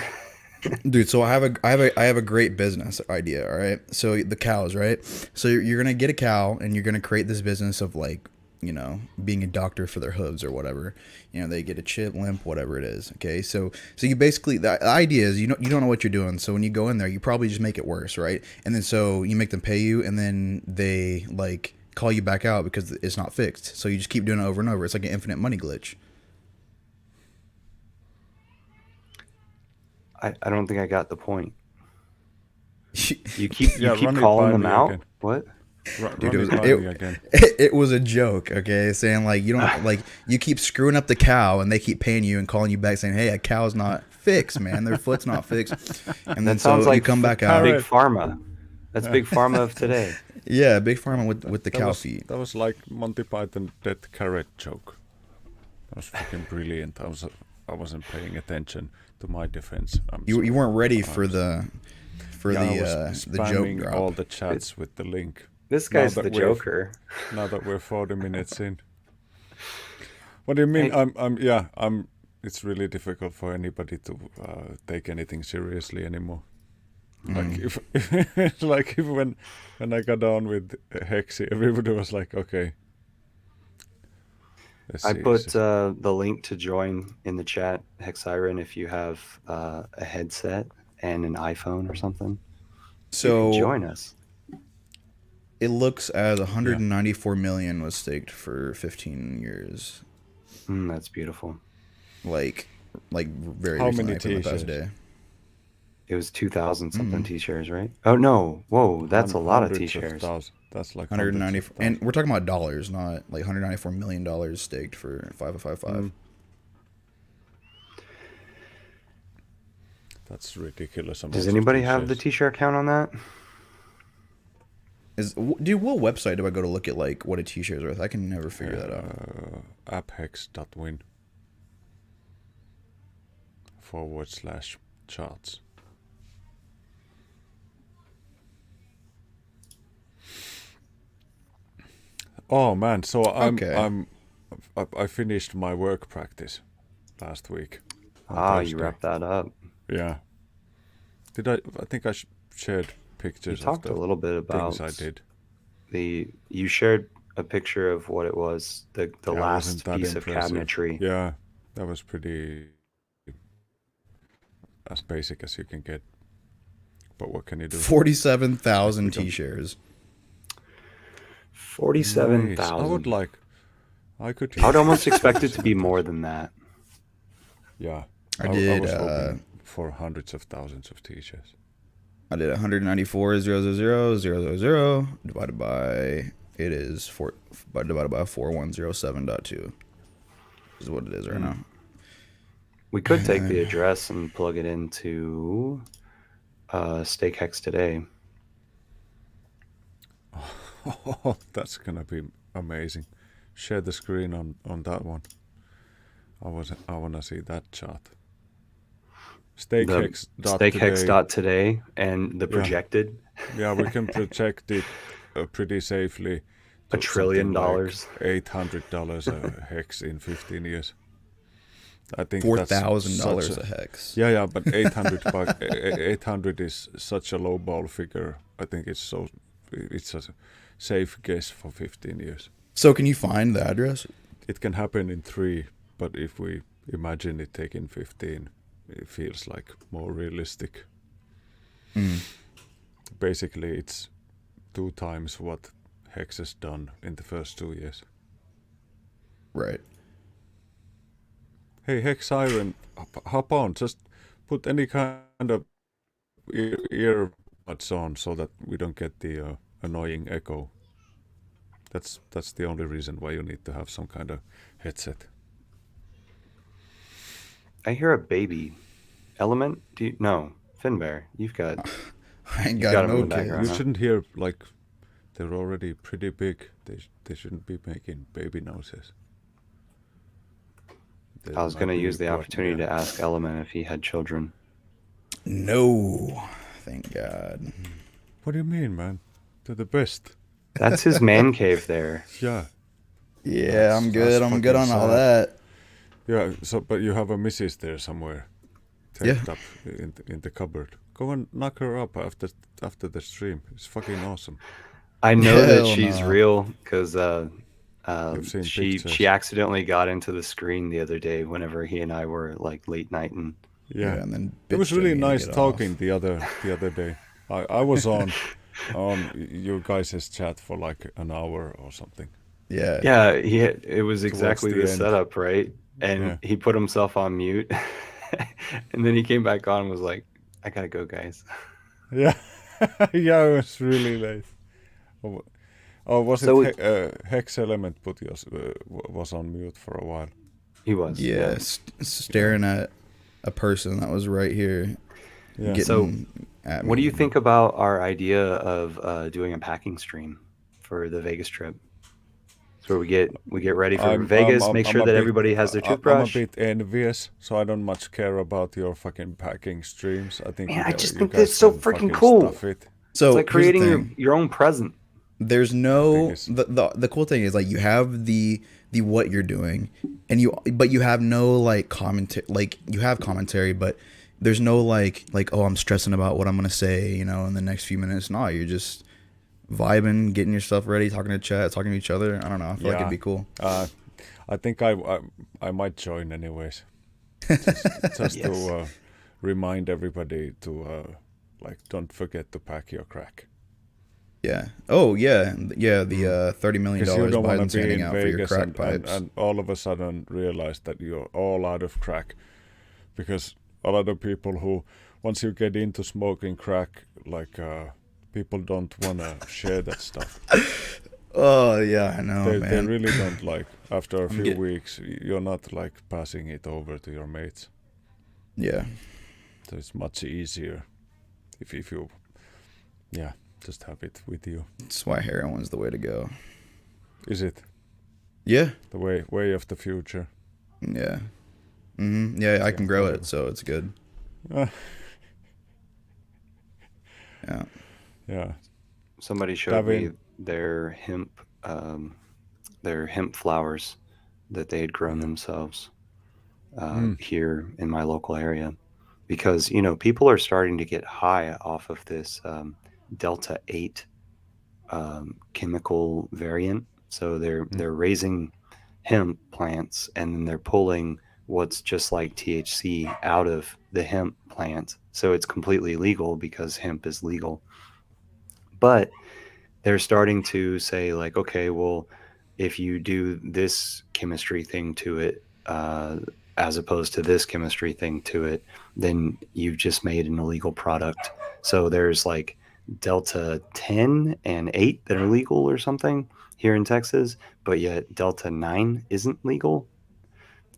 Dude, so I have a great business idea, all right? So the cows, right? So you're gonna get a cow and you're gonna create this business of like, you know, being a doctor for their hooves or whatever. You know, they get a chip, limp, whatever it is. Okay, so you basically the idea is you don't know what you're doing. So when you go in there, you probably just make it worse, right? And then so you make them pay you, and then they like call you back out because it's not fixed. So you just keep doing it over and over. It's like an infinite money glitch. I don't think I got the point. You Yeah, keep run it calling by them me out. again. What? Dude, Run it by me again. it was a joke, okay? Saying like you don't like you keep screwing up the cow and they keep paying you and calling you back saying, "Hey, a cow's not fixed, man. Their foot's not fixed." And then That sounds so you like come back out. Big Pharma. That's Big Pharma of today. Yeah, big pharma with the cow feet. That was like Monty Python dead carrot joke. That was fucking brilliant. I wasn't paying attention to my defense. You weren't ready for the I was the joke spamming drop. all the chats with the link. This Now guy's that the we're- Joker. Now that we're 40 minutes in. What do you mean? I'm. It's really difficult for anybody to take anything seriously anymore. Like if when I got on with Hexy, everybody was like, okay. I put the link to join in the chat, Hexiron, if you have a headset and an iPhone or something. You So can join us. it looks as 194 million was staked for 15 years. That's beautiful. Like very How recently, many like in the past t-shirts? day. It was 2,000 something t-shirts, right? Oh no! Whoa, that's a lot of Hundreds t-shirts. thousands. That's like 194, hundreds and of we're talking about dollars, not like 194 million dollars staked for 5055. That's ridiculous. Does anybody have the t-shirt count on that? Dude, what website do I go to look at like what a t-shirt is worth? I can never figure that out. Apphex.win /charts. Oh man, so I finished my work practice last week. on You Thursday. wrapped that up. Yeah. Did I think I shared You pictures talked of a the little bit about things I did. You shared a picture of what it was, the Yeah, it last wasn't that piece of impressive. cabinetry. Yeah, that was pretty as basic as you can get. But what can you do? 47,000 t-shirts. 47,000. Nice. I could. I would almost expect it to be more than that. Yeah, I I did. was hoping for hundreds of thousands of t-shirts. I did 194,000,000 divided by divided by 4107.2 is what it is right now. We could take the address and plug it into Steak Hex today. Oh, that's gonna be amazing. Share the screen on that one. I want to see that chart. Steakhex.today and the projected. Yeah, we can project it pretty safely. $1 trillion. Like $800 a hex in 15 years. I think $4,000 a hex. Yeah, but 800 is such a low ball figure. I think it's a safe guess for 15 years. So can you find the address? It can happen in 3, but if we imagine it taking 15, it feels like more realistic. Basically, it's 2 times what Hex has done in the first 2 years. Right. Hey, Hex Siren, hop on. Just put any kind of earbuds on so that we don't get the annoying echo. That's the only reason why you need to have some kind of headset. I hear a baby. Element? No. Finbear. You've got... I ain't got him in no the background. kids. You shouldn't hear, like, they're already pretty big. They shouldn't be making baby noises. I was going to use the opportunity to ask Element if he had children. No. Thank God. What do you mean, man? They're the best. That's his man cave there. Yeah. Yeah, I'm good. I'm good fucking on all sad. that. Yeah. So, but you have a missus there somewhere, Yeah. taped up in the cupboard. Go and knock her up after the stream. It's fucking awesome. I know that Hell she's no. real because You've seen she pictures. accidentally got into the screen the other day whenever he and I were like late night and Yeah. And then It was bitched at really me to nice get talking off. the other day. I was on your guys' chat for like an hour or something. Yeah. yeah, it was Towards exactly the the end. setup, right? And Yeah. he put himself on mute, and then he came back on and was like, "I gotta go, guys." Yeah. Yeah, it was really late. Oh, was So it Hex Element put us was on mute for a while? he was, Yeah. Staring at a person that was right here Yeah. getting So, at me. what do you think about our idea of doing a packing stream for the Vegas trip? So we get ready for Vegas, make sure that everybody has their I'm a toothbrush. bit envious, so I don't much care about your fucking packing streams. I think Man, I just you think guys that's so can freaking fucking cool. stuff it. So It's like here's the creating thing. your own present. There's no is- the cool thing is like you have the what you're doing, and you have no like commentary. Like you have commentary, but there's no like oh, I'm stressing about what I'm gonna say, you know, in the next few minutes. No, you're just vibing, getting your stuff ready, talking to chat, talking to each other. I don't know. I feel like it'd be cool. I think I might join anyways, just Yes. to remind everybody to like don't forget to pack your crack. Yeah. Oh yeah, yeah. The $30 million Because you don't want Biden's to be handing in out for your Vegas crack pipes. and all of a sudden realize that you're all out of crack. Because a lot of people who, once you get into smoking crack, like people don't want to share that stuff. Oh yeah, I know, They man. really don't like. After a few get- weeks, you're not like passing it over to your mates. Yeah. So it's much easier if you, yeah, just have it with you. That's why heroin's the way to go. Is it Yeah. the way of the future? Yeah. Yeah, I can grow it, so it's good. Uh, Yeah. yeah. Somebody showed me Davin. their hemp flowers that they had grown themselves here in my local area, because people are starting to get high off of this Delta 8 chemical variant. So they're raising hemp plants and then they're pulling what's just like THC out of the hemp plant. So it's completely legal because hemp is legal. But they're starting to say like, okay, well, if you do this chemistry thing to it, as opposed to this chemistry thing to it, then you've just made an illegal product. So there's like Delta 10 and 8 that are legal or something here in Texas, but yet Delta 9 isn't legal.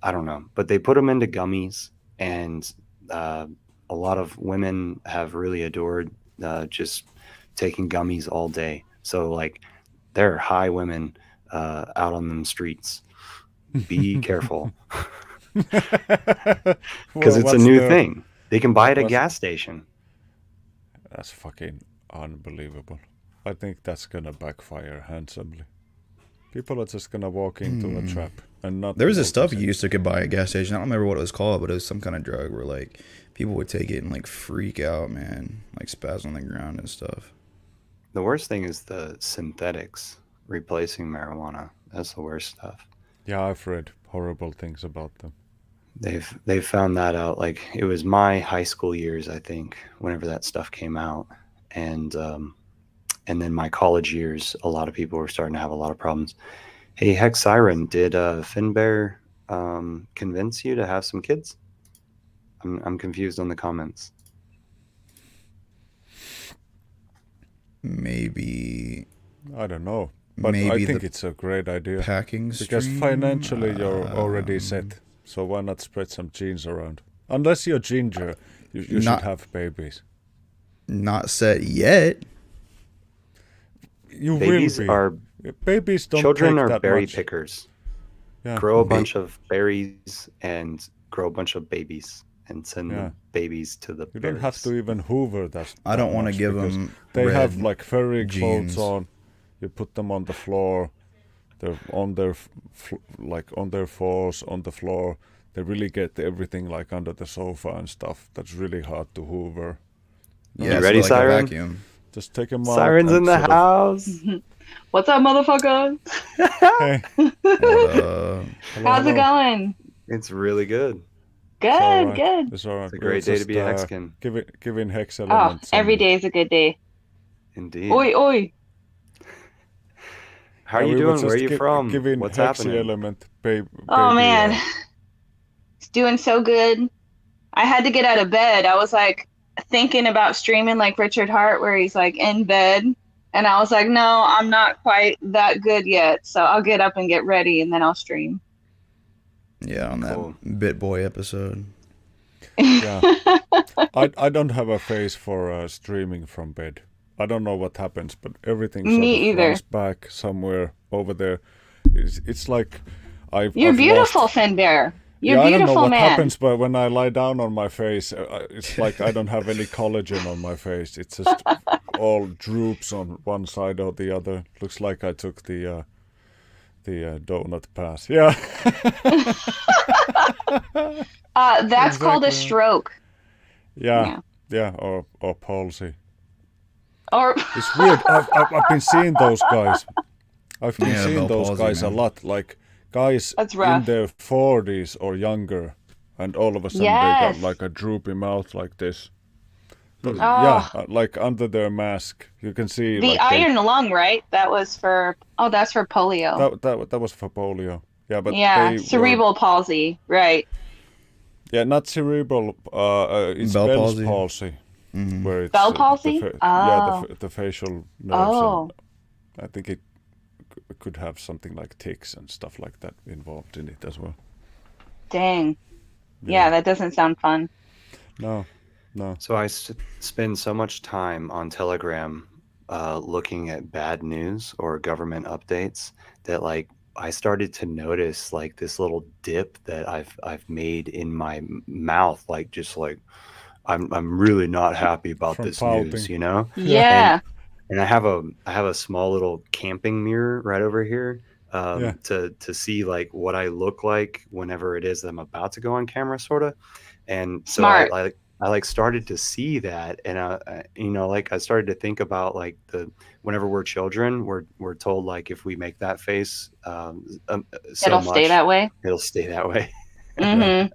I don't know, but they put them into gummies, and a lot of women have really adored just taking gummies all day. So like there are high women out on them streets. Be careful. Because it's a new thing. They can buy it at a gas station. That's fucking unbelievable. I think that's gonna backfire handsomely. People are just gonna walk into a trap and not. There was this stuff notice you it. used to could buy at a gas station. I don't remember what it was called, but it was some kind of drug where like people would take it and like freak out, man, like spaz on the ground and stuff. The worst thing is the synthetics replacing marijuana. That's the worst stuff. Yeah, I've read horrible things about them. They've found that out. Like it was my high school years, I think, whenever that stuff came out, and then my college years, a lot of people were starting to have a lot of problems. Hey, Hex Siren, did Finbear convince you to have some kids? I'm confused on the comments. Maybe I don't know, but I maybe think the it's a great idea packing because stream? financially you're already set. So why not spread some genes around? Unless you're ginger, you should Not- have babies. Not set yet. You Babies will be. are Babies don't children take are that berry much. pickers. Yeah. Grow a bunch of berries and grow a bunch of babies and send Yeah. the babies to the You birds. don't have to even hoover that. I don't want want to give because them. They have red like furry jeans. clothes on. You put them on the floor. they're on their like on their floors, on the floor. They really get everything like under the sofa and stuff. That's really hard to hoover. Yeah, You ready, so like a Siren? vacuum. Just take them out. Siren's and in the sort of, house. What's up, motherfucker? hey, Hello. How's it going? It's really good. Good, It's all right. good. It's all right. It's a great day to be a Hexkin. Giving Hex Oh, elements. every day is a good day. Indeed. Oi, oi. How are you doing? Where are you from? Giving What's Hex happening? element, Oh, man. It's doing so good. I had to get out of bed. I was like thinking about streaming like Richard Hart, where he's like in bed. And I was like, no, I'm not quite that good yet. So I'll get up and get ready and then I'll stream. Yeah, on that Cool. Bit Boy episode. Yeah. I don't have a face for streaming from bed. I don't know what happens, but everything sort Me of either. runs back somewhere over there. It's like You're I've beautiful, lost, Finn Bear. You're yeah, a I don't know beautiful what man. happens, but when I lie down on my face, it's like I don't have any collagen on my face. It's just all droops on one side or the other. Looks like I took the donut pass. Yeah. That's called a Exactly. stroke. Yeah, or palsy. Or It's weird. I've been seeing those guys. I've been Yeah, seeing Bell those palsy, guys man. a lot. Like guys That's in rough. their 40s or younger, and all of a sudden they Yes. got like a droopy mouth like this. But, Oh. yeah, like under their mask, you can see the like they- iron lung, right? That was for, that's for polio. that was for polio. Yeah, but Yeah, they cerebral palsy, right. yeah, not cerebral. It's Bell Bell's palsy. palsy, Mhm. where it's Bell palsy? yeah, the facial nerves. Oh. And I think it could have something like tics and stuff like that involved in it as well. Dang. Yeah, that doesn't sound fun. No. So I spend so much time on Telegram looking at bad news or government updates that like I started to notice like this little dip that I've made in my mouth, like just like I'm really not happy about From this pouting. news, you know? Yeah. And I have a small little camping mirror right over here Yeah. to see like what I look like whenever it is that I'm about to go on camera, sort of. And so Smart. I like started to see that, and you know, like I started to think about like whenever we're children, we're told like if we make that face, so It'll much, stay that way. it'll stay that way. hmm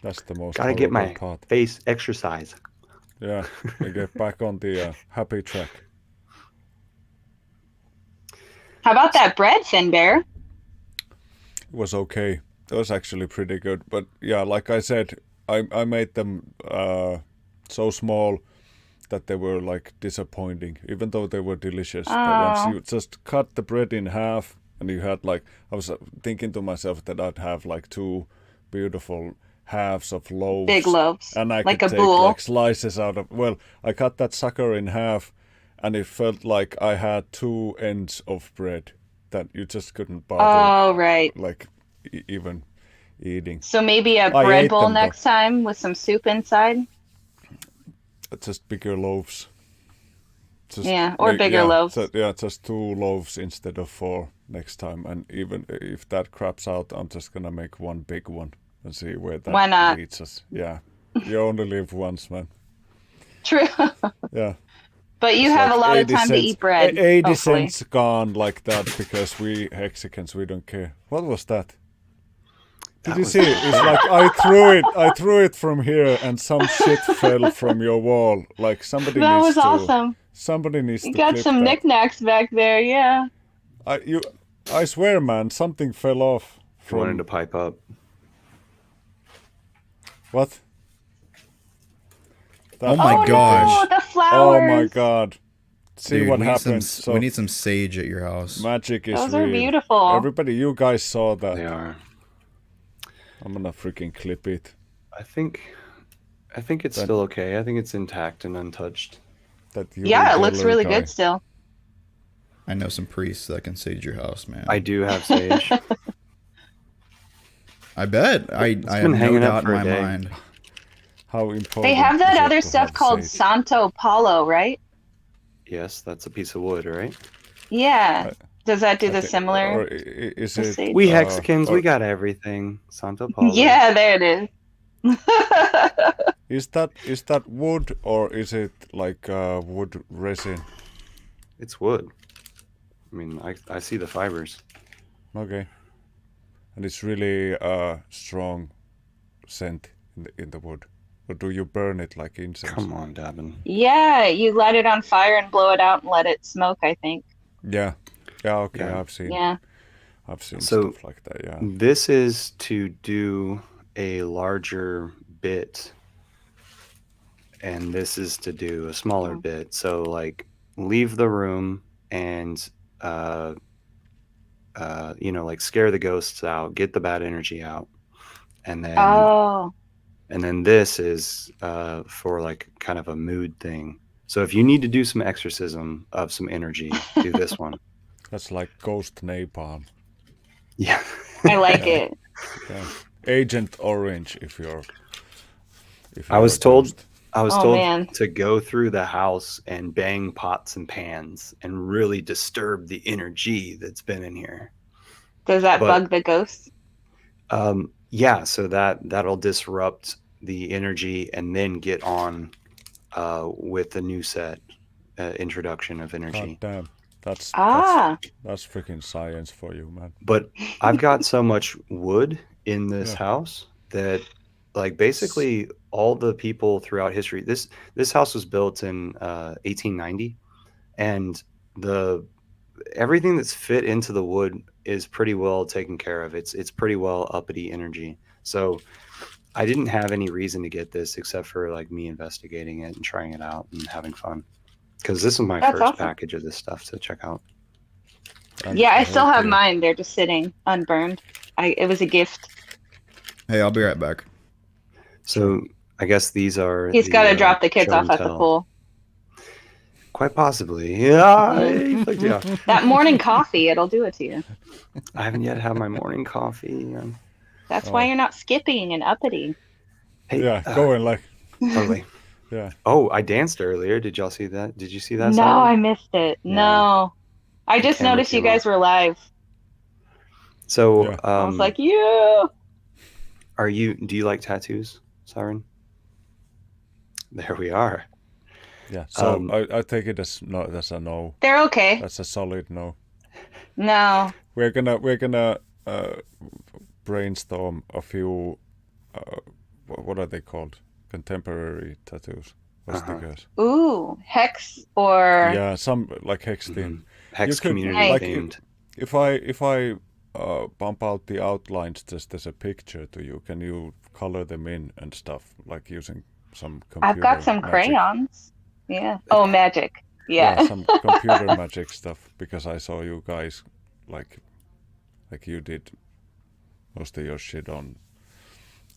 That's the most Gotta get my horrible part. face exercise. Yeah, we get back on the happy track. How about that bread, Finn Bear? It was okay. It was actually pretty good. But yeah, like I said, I made them so small that they were like disappointing, even though they were delicious. But once Oh. you just cut the bread in half, and you had like, I was thinking to myself that I'd have like two beautiful halves of loaves. Big loaves. And I Like could a take bowl. like slices out of, well, I cut that sucker in half, and it felt like I had two ends of bread that you just couldn't bother Oh, right. like even eating. So maybe a I bread ate bowl them, though. next time with some soup inside? Just bigger loaves. Just Yeah, or bigger loaves. Just 2 loaves instead of 4 next time. And even if that craps out, I'm just gonna make one big one and see where that Why not? leads us. Yeah, you only live once, man. True. Yeah. But you It's have like a lot of 80 time to cents- eat bread. 80 hopefully. cents gone like that because we Hexicans, we don't care. What was that? Did That you was- see? It's like I threw it from here and some shit fell from your wall. Like somebody That needs was to. awesome. Somebody needs You to got clip some that. knickknacks back there, yeah. I swear, man, something fell off If you wanted from to pipe up. what? Oh my Oh gosh. no, the flowers. Oh my god! See Dude, what we need happens. some, we need some sage at your house. Magic is Those real. are beautiful. Everybody, you guys saw that. They are. I'm gonna freaking clip it. I think it's That- still okay. I think it's intact and untouched. That Yeah, it looks Gallery really guy. good still. I know some priests that can sage your house, man. I do have sage. I bet. I been have no hanging up doubt in for a my day. mind. How important. They have that is it other to stuff have called sage? Santo Paulo, right? Yes, that's a piece of wood, right? Yeah. Does that do I the thi- similar? or is The it sage? We Hexicans, or we got everything. Santo Paulo. Yeah, there it is. is that wood or is it like wood resin? It's wood. I mean, I see the fibers. Okay, and it's really strong scent in the wood. Or do you burn it like incense? Come on, Dabin. Yeah, you light it on fire and blow it out and let it smoke, I think. Yeah, okay, Yeah. Yeah. I've seen So stuff like that. Yeah, this is to do a larger bit, and this is to do a smaller bit. So like leave the room and like scare the ghosts out, get the bad energy out, and then Oh, this is for like kind of a mood thing. So if you need to do some exorcism of some energy, do this one. that's like ghost napalm. Yeah. I like it. Yeah, Agent Orange. If you're I was a told ghost. Man. to go through the house and bang pots and pans and really disturb the energy that's been in here. Does that But- bug the ghosts? Yeah, so that'll disrupt the energy and then get on with the new set introduction of God energy. damn, that's freaking science for you, man. But I've got so much wood in this Yeah. house that like basically all the people throughout history, this house was built in 1890, and everything that's fit into the wood is pretty well taken care of. It's pretty well uppity energy. So I didn't have any reason to get this except for like me investigating it and trying it out and having fun. Because this is my That's first awesome. package of this stuff to check out. And Yeah, I the still whole have thing- mine. They're just sitting unburned. It was a gift. Hey, I'll be right back. So I guess these are. He's got to drop the kids show off and at the tell. pool. Quite possibly. Yeah. Like, yeah. That morning coffee, it'll do it to you. I haven't yet had my morning coffee. That's why you're not skipping and uppity. Hey, Yeah, going like totally. yeah. Oh, I danced earlier. Did y'all see that? Did you see that? No, Simon? I missed it. Yeah. No. I The just camera noticed you came guys were live. So, Yeah. I was like, yeah. do you like tattoos, Siren? There we are. Yeah, so I take it as no. That's a no. They're okay. That's a solid no. No. We're gonna brainstorm a few. What are they called? Contemporary tattoos. What's the guess? Ooh, HEX or Yeah, some like hex theme. Hex You could- community Nice. themed. If I bump out the outlines just as a picture to you, can you color them in and stuff like using some computer? I've got some magic? crayons. Yeah. Oh, magic. Yeah. some computer magic stuff, because I saw you guys like you did most of your shit on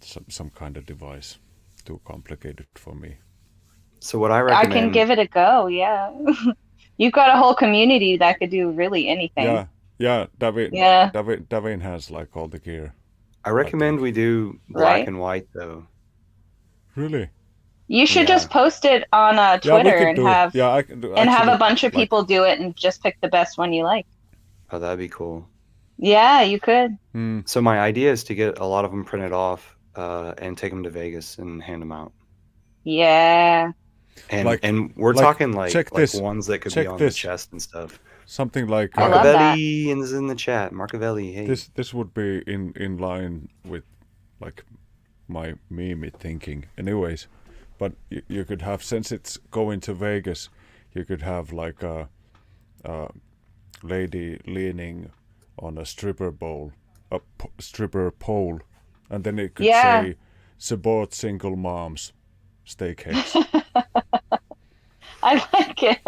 some kind of device. Too complicated for me. So what I I recommend. can give it a go. Yeah. You've got a whole community that could do really anything. Yeah, David. Yeah. David has like all the gear. I recommend we do black Right? and white though. Really? You should Yeah. just post it on Yeah, we Twitter could and do have it. Yeah, I can do. and have actually, a bunch of like, people do it and just pick the best one you like. Oh, that'd be cool. Yeah, you could. So my idea is to get a lot of them printed off and take them to Vegas and hand them out. Yeah. And Like- and we're like, talking like check this. ones that could Check be on this. the chest and stuff. Something like I love that. Marcavelli is in the chat. Marcavelli, hey. this would be in line with like my meme thinking. Anyways, but you could have, since it's going to Vegas, you could have like a lady leaning on a stripper stripper pole, and then it could Yeah. say support single moms, stay HEX. I like it.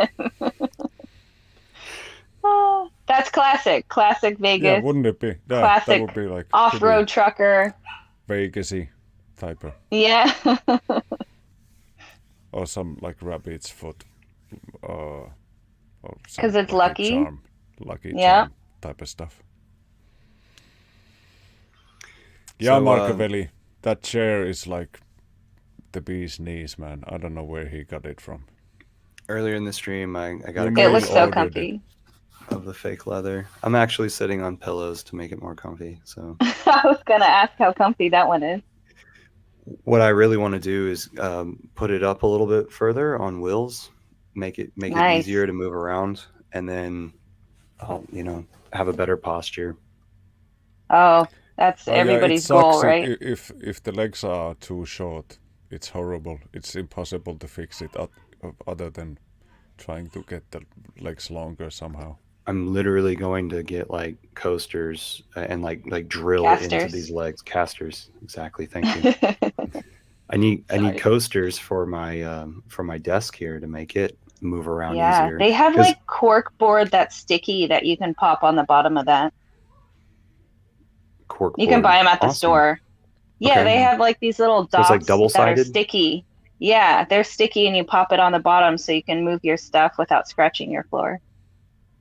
Oh, that's classic. Classic Yeah, Vegas. wouldn't it be? Yeah, that Classic would be like Off-road trucker. pretty Vegasy type of, Yeah. or some like rabbit's foot, or some 'Cause it's lucky. lucky Yeah. charm type of stuff. Yeah, So, Marcavelli, that chair is like the bee's knees, man. I don't know where he got it from. Earlier in the stream, I got a You It maybe looks so ordered comfy. of the fake leather. I'm actually sitting on pillows to make it more comfy. So I was gonna ask how comfy that one is. what I really want to do is put it up a little bit further on wheels, make it Nice. easier to move around, and then I'll have a better posture. Oh, that's Oh yeah, it everybody's sucks goal, right? if the legs are too short. It's horrible. It's impossible to fix it other than trying to get the legs longer somehow. I'm literally going to get like coasters and like drill into Casters. these legs. Casters, exactly. Thank you. I need Sorry. coasters for my desk here to make it move around Yeah, easier. they have 'Cause like cork board that's sticky that you can pop on the bottom of that. cork You can board. buy them at the Awesome. store. Yeah, Okay. they have like these little So it's like dots that are double-sided? sticky. Yeah, they're sticky and you pop it on the bottom so you can move your stuff without scratching your floor.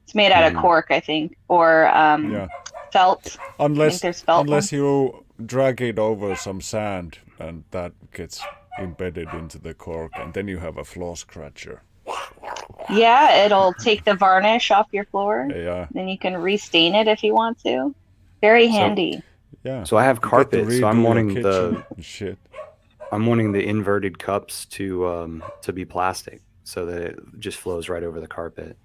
It's made out of cork, I think, or Yeah. felt. I think Unless there's felt unless ones. you drag it over some sand and that gets embedded into the cork, and then you have a floor scratcher. Yeah, it'll take the varnish off your floor. Yeah. Then you can restain it if you want to. Very So- handy. Yeah. So I have You get to carpet, so redo I'm your wanting kitchen and shit. the inverted cups to be plastic so that it just flows right over the carpet.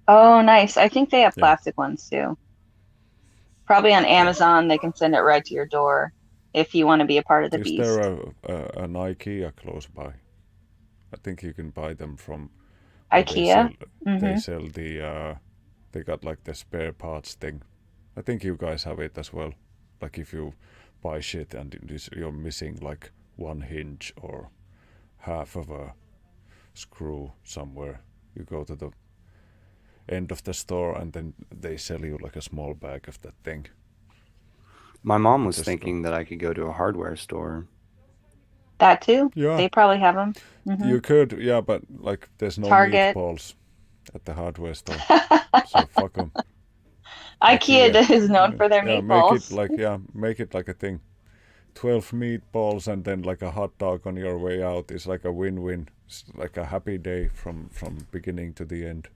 Oh, nice. I think they have Yeah. plastic ones too. Probably on Amazon, they can send it right to your door if you want to be a part of the Is beast. there an IKEA close by? I think you can buy them from where IKEA? They sell the they got like the spare parts thing. I think you guys have it as well. Like if you buy shit and you're missing like one hinge or half of a screw somewhere, you go to the end of the store and then they sell you like a small bag of that thing. My mom was Just- thinking that I could go to a hardware store. That too? Yeah. They probably have them. You could, yeah, but like there's no Target. meatballs at the hardware store, so fuck them. IKEA is known for their meatballs. Make it like a thing. 12 meatballs and then like a hot dog on your way out is like a win-win. It's like a happy day from beginning to the end.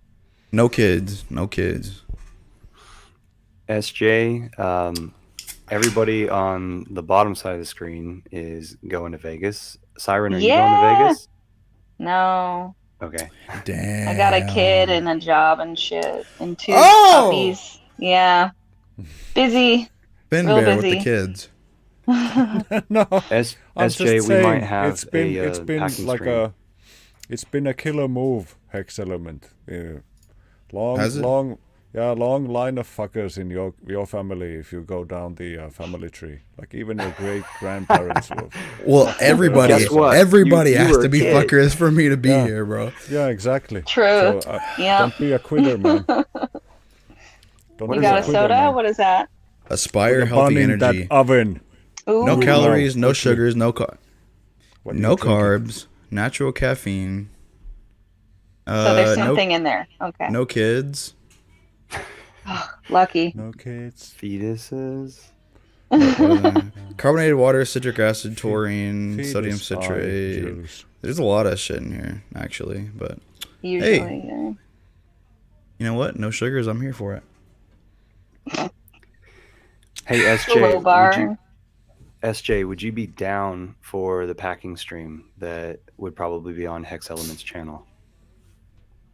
No kids. No kids. SJ, everybody on the bottom side of the screen is going to Vegas. Siren, are you going to Vegas? No. Okay. Damn. I got a kid and a job and shit and two Oh! puppies. Yeah. Busy. Been real there with busy. the kids. No, I'm SJ, just we saying, might have it's been packing like stream. it's been a killer move, Hex Element. Has it? Long line of fuckers in your family if you go down the family tree. Like even your great grandparents will. Well, everybody Guess what? everybody You has were to a be kid. fuckers for me to be Yeah. here, bro. Yeah, exactly. True. So, Yeah. don't be a quitter, man. Don't What You is be got that? a quitter, soda? man. What is that? Aspire Put a healthy bun in energy. that oven. Ooh. No Ooh. calories, no Quickly. sugars, no What are you no drinking? carbs, natural caffeine. So there's no something in there. Okay. no kids. Lucky. No kids. Fetuses. Carbonated water, citric acid, taurine, Fetus sodium eye citrate. juice. There's a lot of shit in here, actually. But Usually. you know what? No sugars. I'm here for it. Hey Low SJ, bar. would you be down for the packing stream that would probably be on Hex Elements channel?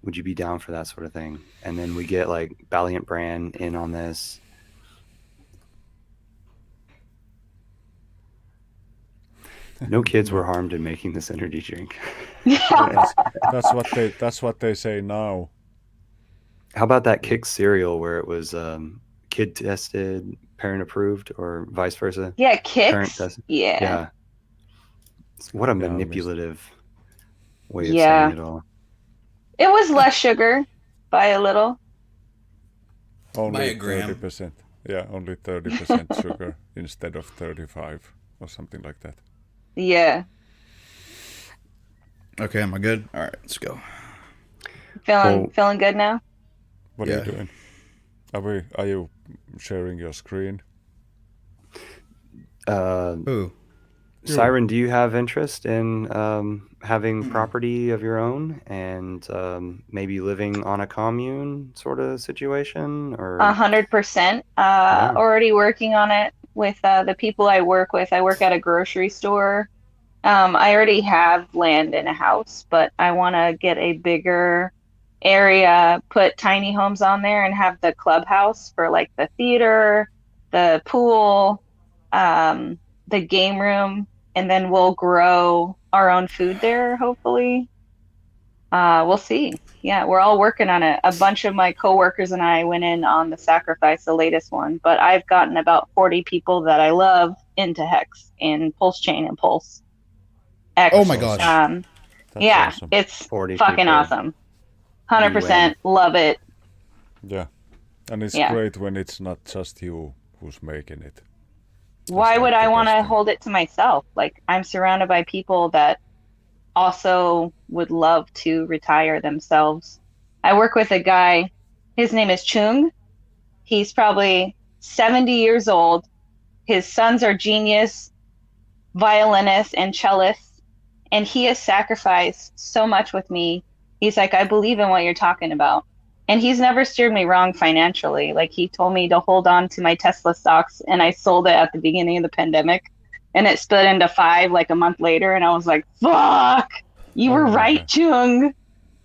Would you be down for that sort of thing? And then we get like Valiant Brand in on this. No kids were harmed in making this energy drink. That's what they say now. How about that Kix cereal where it was kid tested, parent approved, or vice versa? Yeah, Parent kicks. tested. Yeah. Yeah. What a Yeah, I missed- manipulative way of Yeah. saying it all. It was less sugar by a little. Only By a gram. 30%. Yeah, only 30% sugar instead of 35 or something like that. Yeah. Okay, am I good? All right, let's go. Feeling good now? What are Yeah. you doing? Are you sharing your screen? Ooh, Siren, do you have interest in having property of your own and maybe living on a commune sort of situation? Or 100%. yeah, Already working on it with the people I work with. I work at a grocery store. I already have land in a house, but I want to get a bigger area, put tiny homes on there, and have the clubhouse for like the theater, the pool, the game room, and then we'll grow our own food there, hopefully. We'll see. Yeah, we're all working on it. A bunch of my coworkers and I went in on the sacrifice, the latest one, but I've gotten about 40 people that I love into HEX and Pulse Chain and Pulse X. Oh my gosh. That's Yeah, awesome. it's 40 fucking people. awesome. 100% love it. Yeah, and it's Yeah. great when it's not just you who's making it. Why like would the I want best to thing. hold it to myself? Like, I'm surrounded by people that also would love to retire themselves. I work with a guy, his name is Chung. He's probably 70 years old. His sons are genius violinists and cellists, and he has sacrificed so much with me. He's like, I believe in what you're talking about. And he's never steered me wrong financially. Like, he told me to hold on to my Tesla stocks, and I sold it at the beginning of the pandemic, and it split into 5 like a month later, and I was like, fuck, you were right, Chung.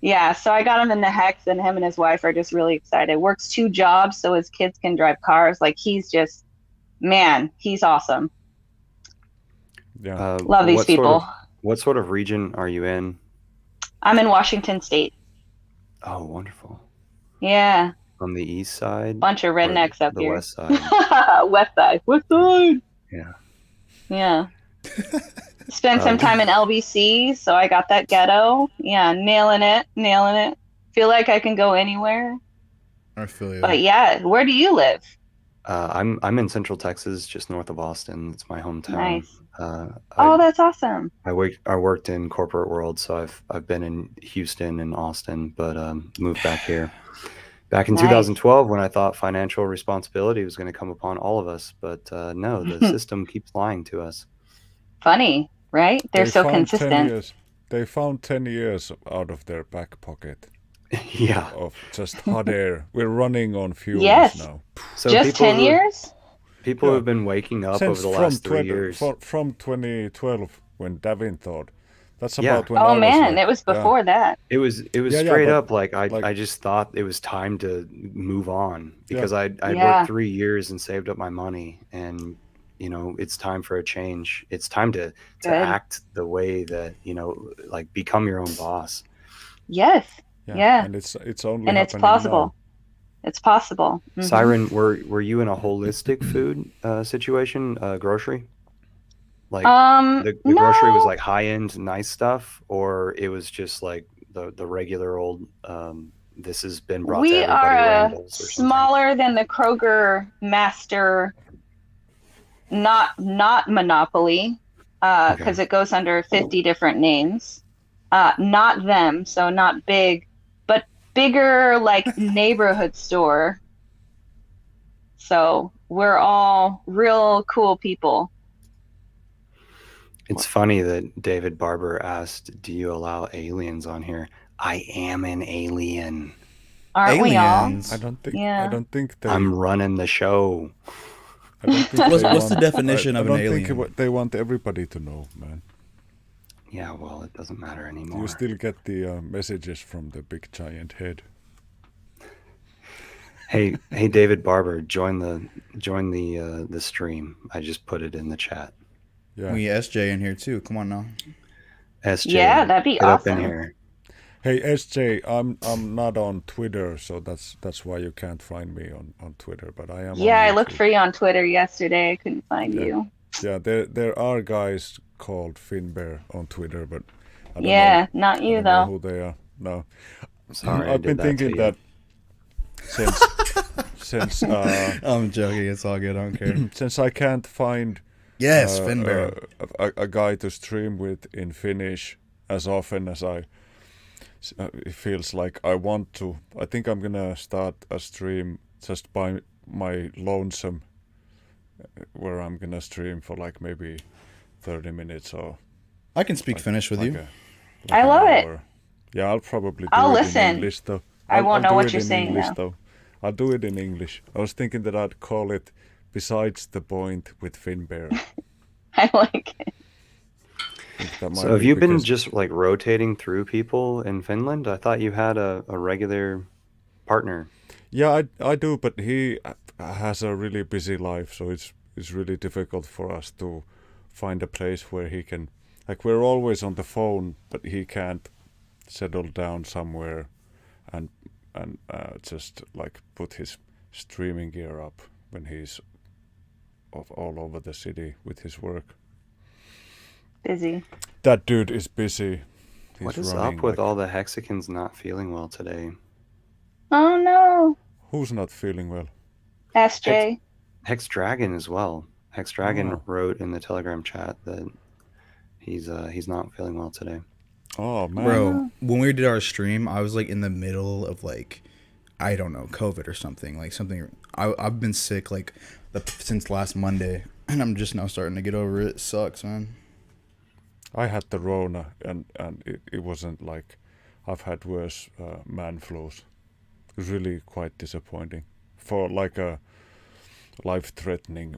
Yeah, so I got him in the HEX, and him and his wife are just really excited. Works 2 jobs so his kids can drive cars. Like, he's just, man, he's awesome. Yeah. Love these people. What sort of region are you in? I'm in Washington State. Oh, wonderful. Yeah, On the east side? bunch of or rednecks up the here. west side? West side. West side. Yeah. Yeah. Spent some time in LBC, so I got that ghetto. Yeah, nailing it. Feel like I can go anywhere. I feel you. But yeah, where do you live? I'm in Central Texas, just north of Austin. It's my hometown. Nice. I That's awesome. worked in corporate world, so I've been in Houston and Austin, but moved back here. Back in Nice. 2012, when I thought financial responsibility was going to come upon all of us, but no, the system keeps lying to us. Funny, right? They're They so found 10 consistent. years. They found 10 years out of their back pocket Yeah. of just hot air. We're running on fuels Yes. now. So Just people 10 years? People Yeah. who have been waking up Since over the last 3 years. From 2012 when Davin thought. That's Yeah. about when Oh I was man, like, it was before that. It was Yeah, straight but, up like like- I just thought it was time to move on because I'd Yeah. worked 3 years and saved up my money, and it's time for a change. It's time to Good. act the way that like become your own boss. Yes. Yeah. And it's only And it's happening plausible. now. It's possible. Mhm. Siren, were you in a holistic food situation, grocery? Like the grocery was No. like high end, nice stuff, or it was just like the regular old. This has been brought to We everybody are Randall's or something. smaller than the Kroger master, not Monopoly, because it goes under 50 different names. Not them, so not big, but bigger like neighborhood store. So we're all real cool people. It's funny that David Barber asked, "Do you allow aliens on here?" I am an alien. Aren't we all? Aliens. I don't think. Yeah. I don't think they. I'm running the show. I don't think What's- they what's the want- definition I of an don't alien? think they want everybody to know, man. Yeah, well, it doesn't matter anymore. You still get the messages from the big giant head. Hey, David Barber, join the stream. I just put it in the chat. Yeah. We SJ in here too. Come on now. SJ, Yeah, that'd be get up in awesome. here. Hey SJ, I'm not on Twitter, so that's why you can't find me on Twitter. But I am. Yeah, on I looked YouTube. for you on Twitter yesterday. I couldn't find Yeah. you. Yeah, there are guys called Finbear on Twitter, but I don't Yeah, know, not I you don't know though. who they are. No, Sorry, I I've been did that to thinking you. that since I'm joking. It's all good. I don't care. since I can't find Yes, Finbear. a guy to stream with in Finnish as often as it feels like I want to. I think I'm gonna start a stream just by my lonesome, where I'm gonna stream for like maybe 30 minutes or I can speak Finnish with you. I an love it. hour. Yeah, I'll probably do I'll it listen. in English though. I won't know do what it you're in saying English now. though. I'll do it in English. I was thinking that I'd call it Besides the Point with Finbear. I like it. So have you been just like rotating through people in Finland? I thought you had a regular partner. Yeah, I do, but he has a really busy life, so it's really difficult for us to find a place where he can. Like we're always on the phone, but he can't settle down somewhere and just like put his streaming gear up when he's all over the city with his work. Busy. That dude is busy. What is up with all the Hexicans not feeling well today? Oh no. Who's not feeling well? SJ. Hex Dragon as well. Hex Dragon wrote in the Telegram chat that he's not feeling well today. Oh man, bro! When we did our stream, I was like in the middle of like, I don't know, COVID or something. Like something. I've been sick like since last Monday, and I'm just now starting to get over it. It sucks, man. I had the Rona, and it wasn't like I've had worse man flus. It was really quite disappointing for like a life-threatening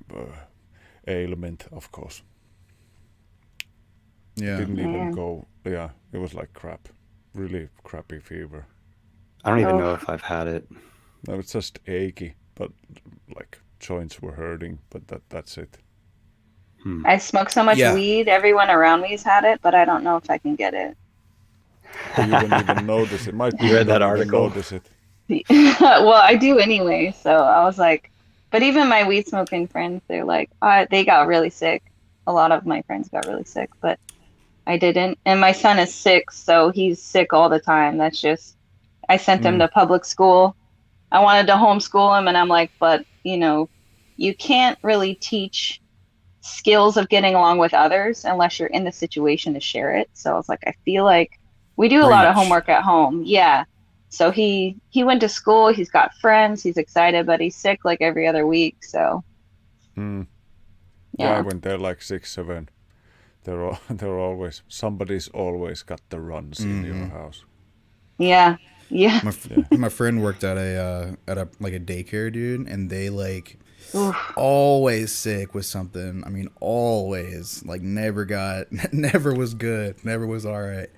ailment, of course. Yeah. Didn't even go. Yeah, it was like crap. Really crappy fever. I don't even know if I've had it. No, it's just achy, but like joints were hurting, but that's it. I smoke so much weed, everyone around me's had it, but I don't know if I can get it. You wouldn't even notice it. Might be you read that article? Notice it. Well, I do anyway, so I was like, but even my weed smoking friends, they're like, they got really sick. A lot of my friends got really sick, but I didn't. And my son is 6, so he's sick all the time. That's just, I sent him to public school. I wanted to homeschool him, and I'm like, but you can't really teach skills of getting along with others unless you're in the situation to share it. So I was like, I feel like we do a lot of homework at home. Yeah. So he went to school, he's got friends, he's excited, but he's sick like every other week. So yeah, when they're like 6, 7, they're always, somebody's always got the runs in your house. Yeah. My friend worked at a like a daycare, dude, and they like always sick with something. I mean, always, like never was good, never was all right.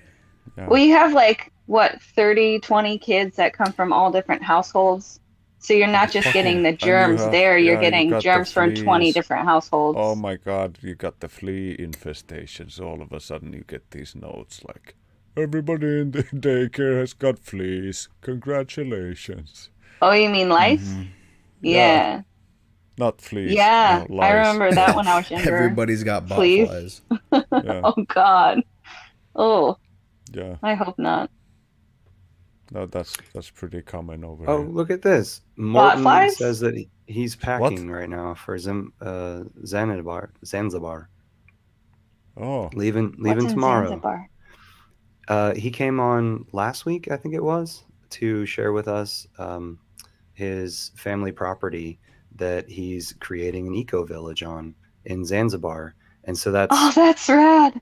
Yeah. Well, you have like what 30, 20 kids that come from all different households, so you're not just getting the germs you're getting germs from 20 different households. Oh my god, you got the flea infestations. All of a sudden you get these notes like, everybody in the daycare has got fleas, congratulations. Oh, you mean lice? Yeah. Not fleas. Yeah, no, I remember that when I was younger. Everybody's got botflies. Oh god. Oh. Yeah. I hope not. No, that's pretty common over here. Oh, look at this. Morton says that he's packing right now for Zanzibar. Oh. Leaving tomorrow. Zanzibar? He came on last week, I think it was, to share with us his family property that he's creating an eco village on in Zanzibar. And so that's rad.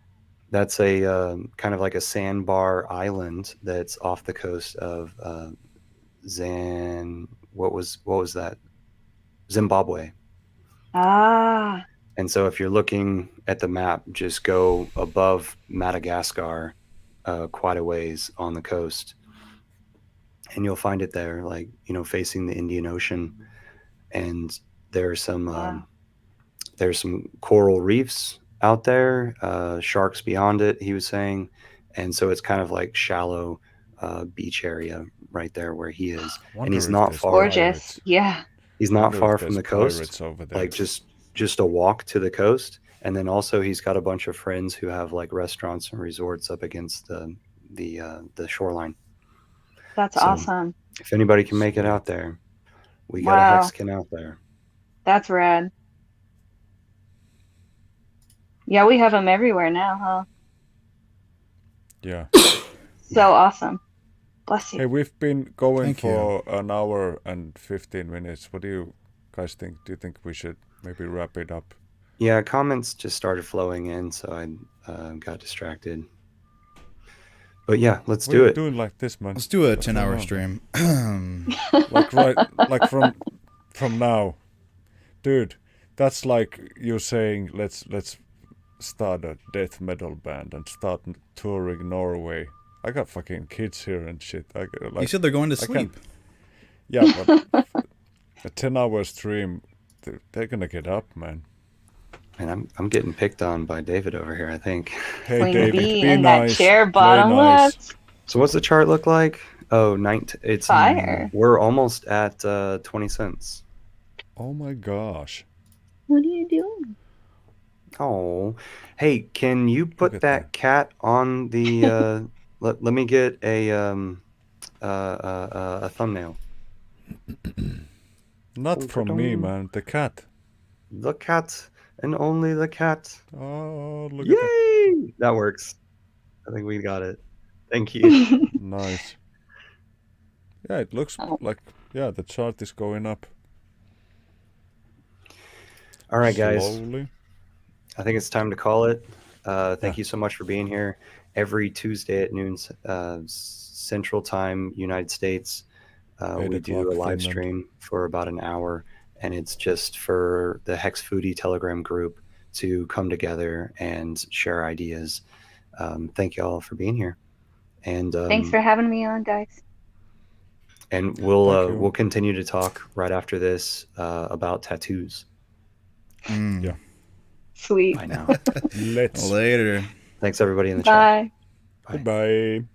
That's a kind of like a sandbar island that's off the coast of what was that? Zimbabwe. Ah. And so if you're looking at the map, just go above Madagascar quite a ways on the coast, and you'll find it there, like, facing the Indian Ocean. And there's some coral reefs out there, sharks beyond it, he was saying. And so it's kind of like shallow beach area right there where he is. And he's not far. Gorgeous. Yeah. He's not far from the coast. Like just a walk to the coast. And then also he's got a bunch of friends who have like restaurants and resorts up against the shoreline. That's awesome. If anybody can make it out there, we got a Hexkin out there. That's rad. Yeah, we have them everywhere now, huh? Yeah. So awesome. Bless you. Hey, we've been going for an hour and 15 minutes. What do you guys think? Do you think we should maybe wrap it up? Yeah, comments just started flowing in, so I got distracted. But yeah, let's What do are you it. doing like this, man? Let's do a What's 10-hour going on? stream. Like from now, dude. That's like you saying let's start a death metal band and start touring Norway. I got fucking kids here and shit. You said they're going to I can't- sleep. Yeah, but a 10-hour stream, they're gonna get up, man. And I'm getting picked on by David over here, I think. Hey, Queen David, bee be in nice. that chair, Play bottom nice. left. So what's the chart look like? Oh, it's Fire. We're almost at 20 cents. Oh my gosh. What are you doing? Oh, hey, can you Look put at that cat on the? Let me get a thumbnail. Not from me, man. The cat. The cat and only the cat. Oh, look at Yay! That works. I think we got it. Thank you. that. Nice. Yeah, it looks Oh. like, yeah, the chart is going up. All right, guys. Slowly. I think it's time to call it. Thank Yeah. you so much for being here. Every Tuesday at noon Central Time, United States, 8 we do o'clock a live Finland. stream for about an hour, and it's just for the HEX Foodie Telegram group to come together and share ideas. Thank you all for being here. And Thanks for having me on, guys. and Thank you. we'll continue to talk right after this about tattoos. Yeah. Sweet. I know. Let's. Later. Thanks everybody in the chat. Bye. Bye. Goodbye.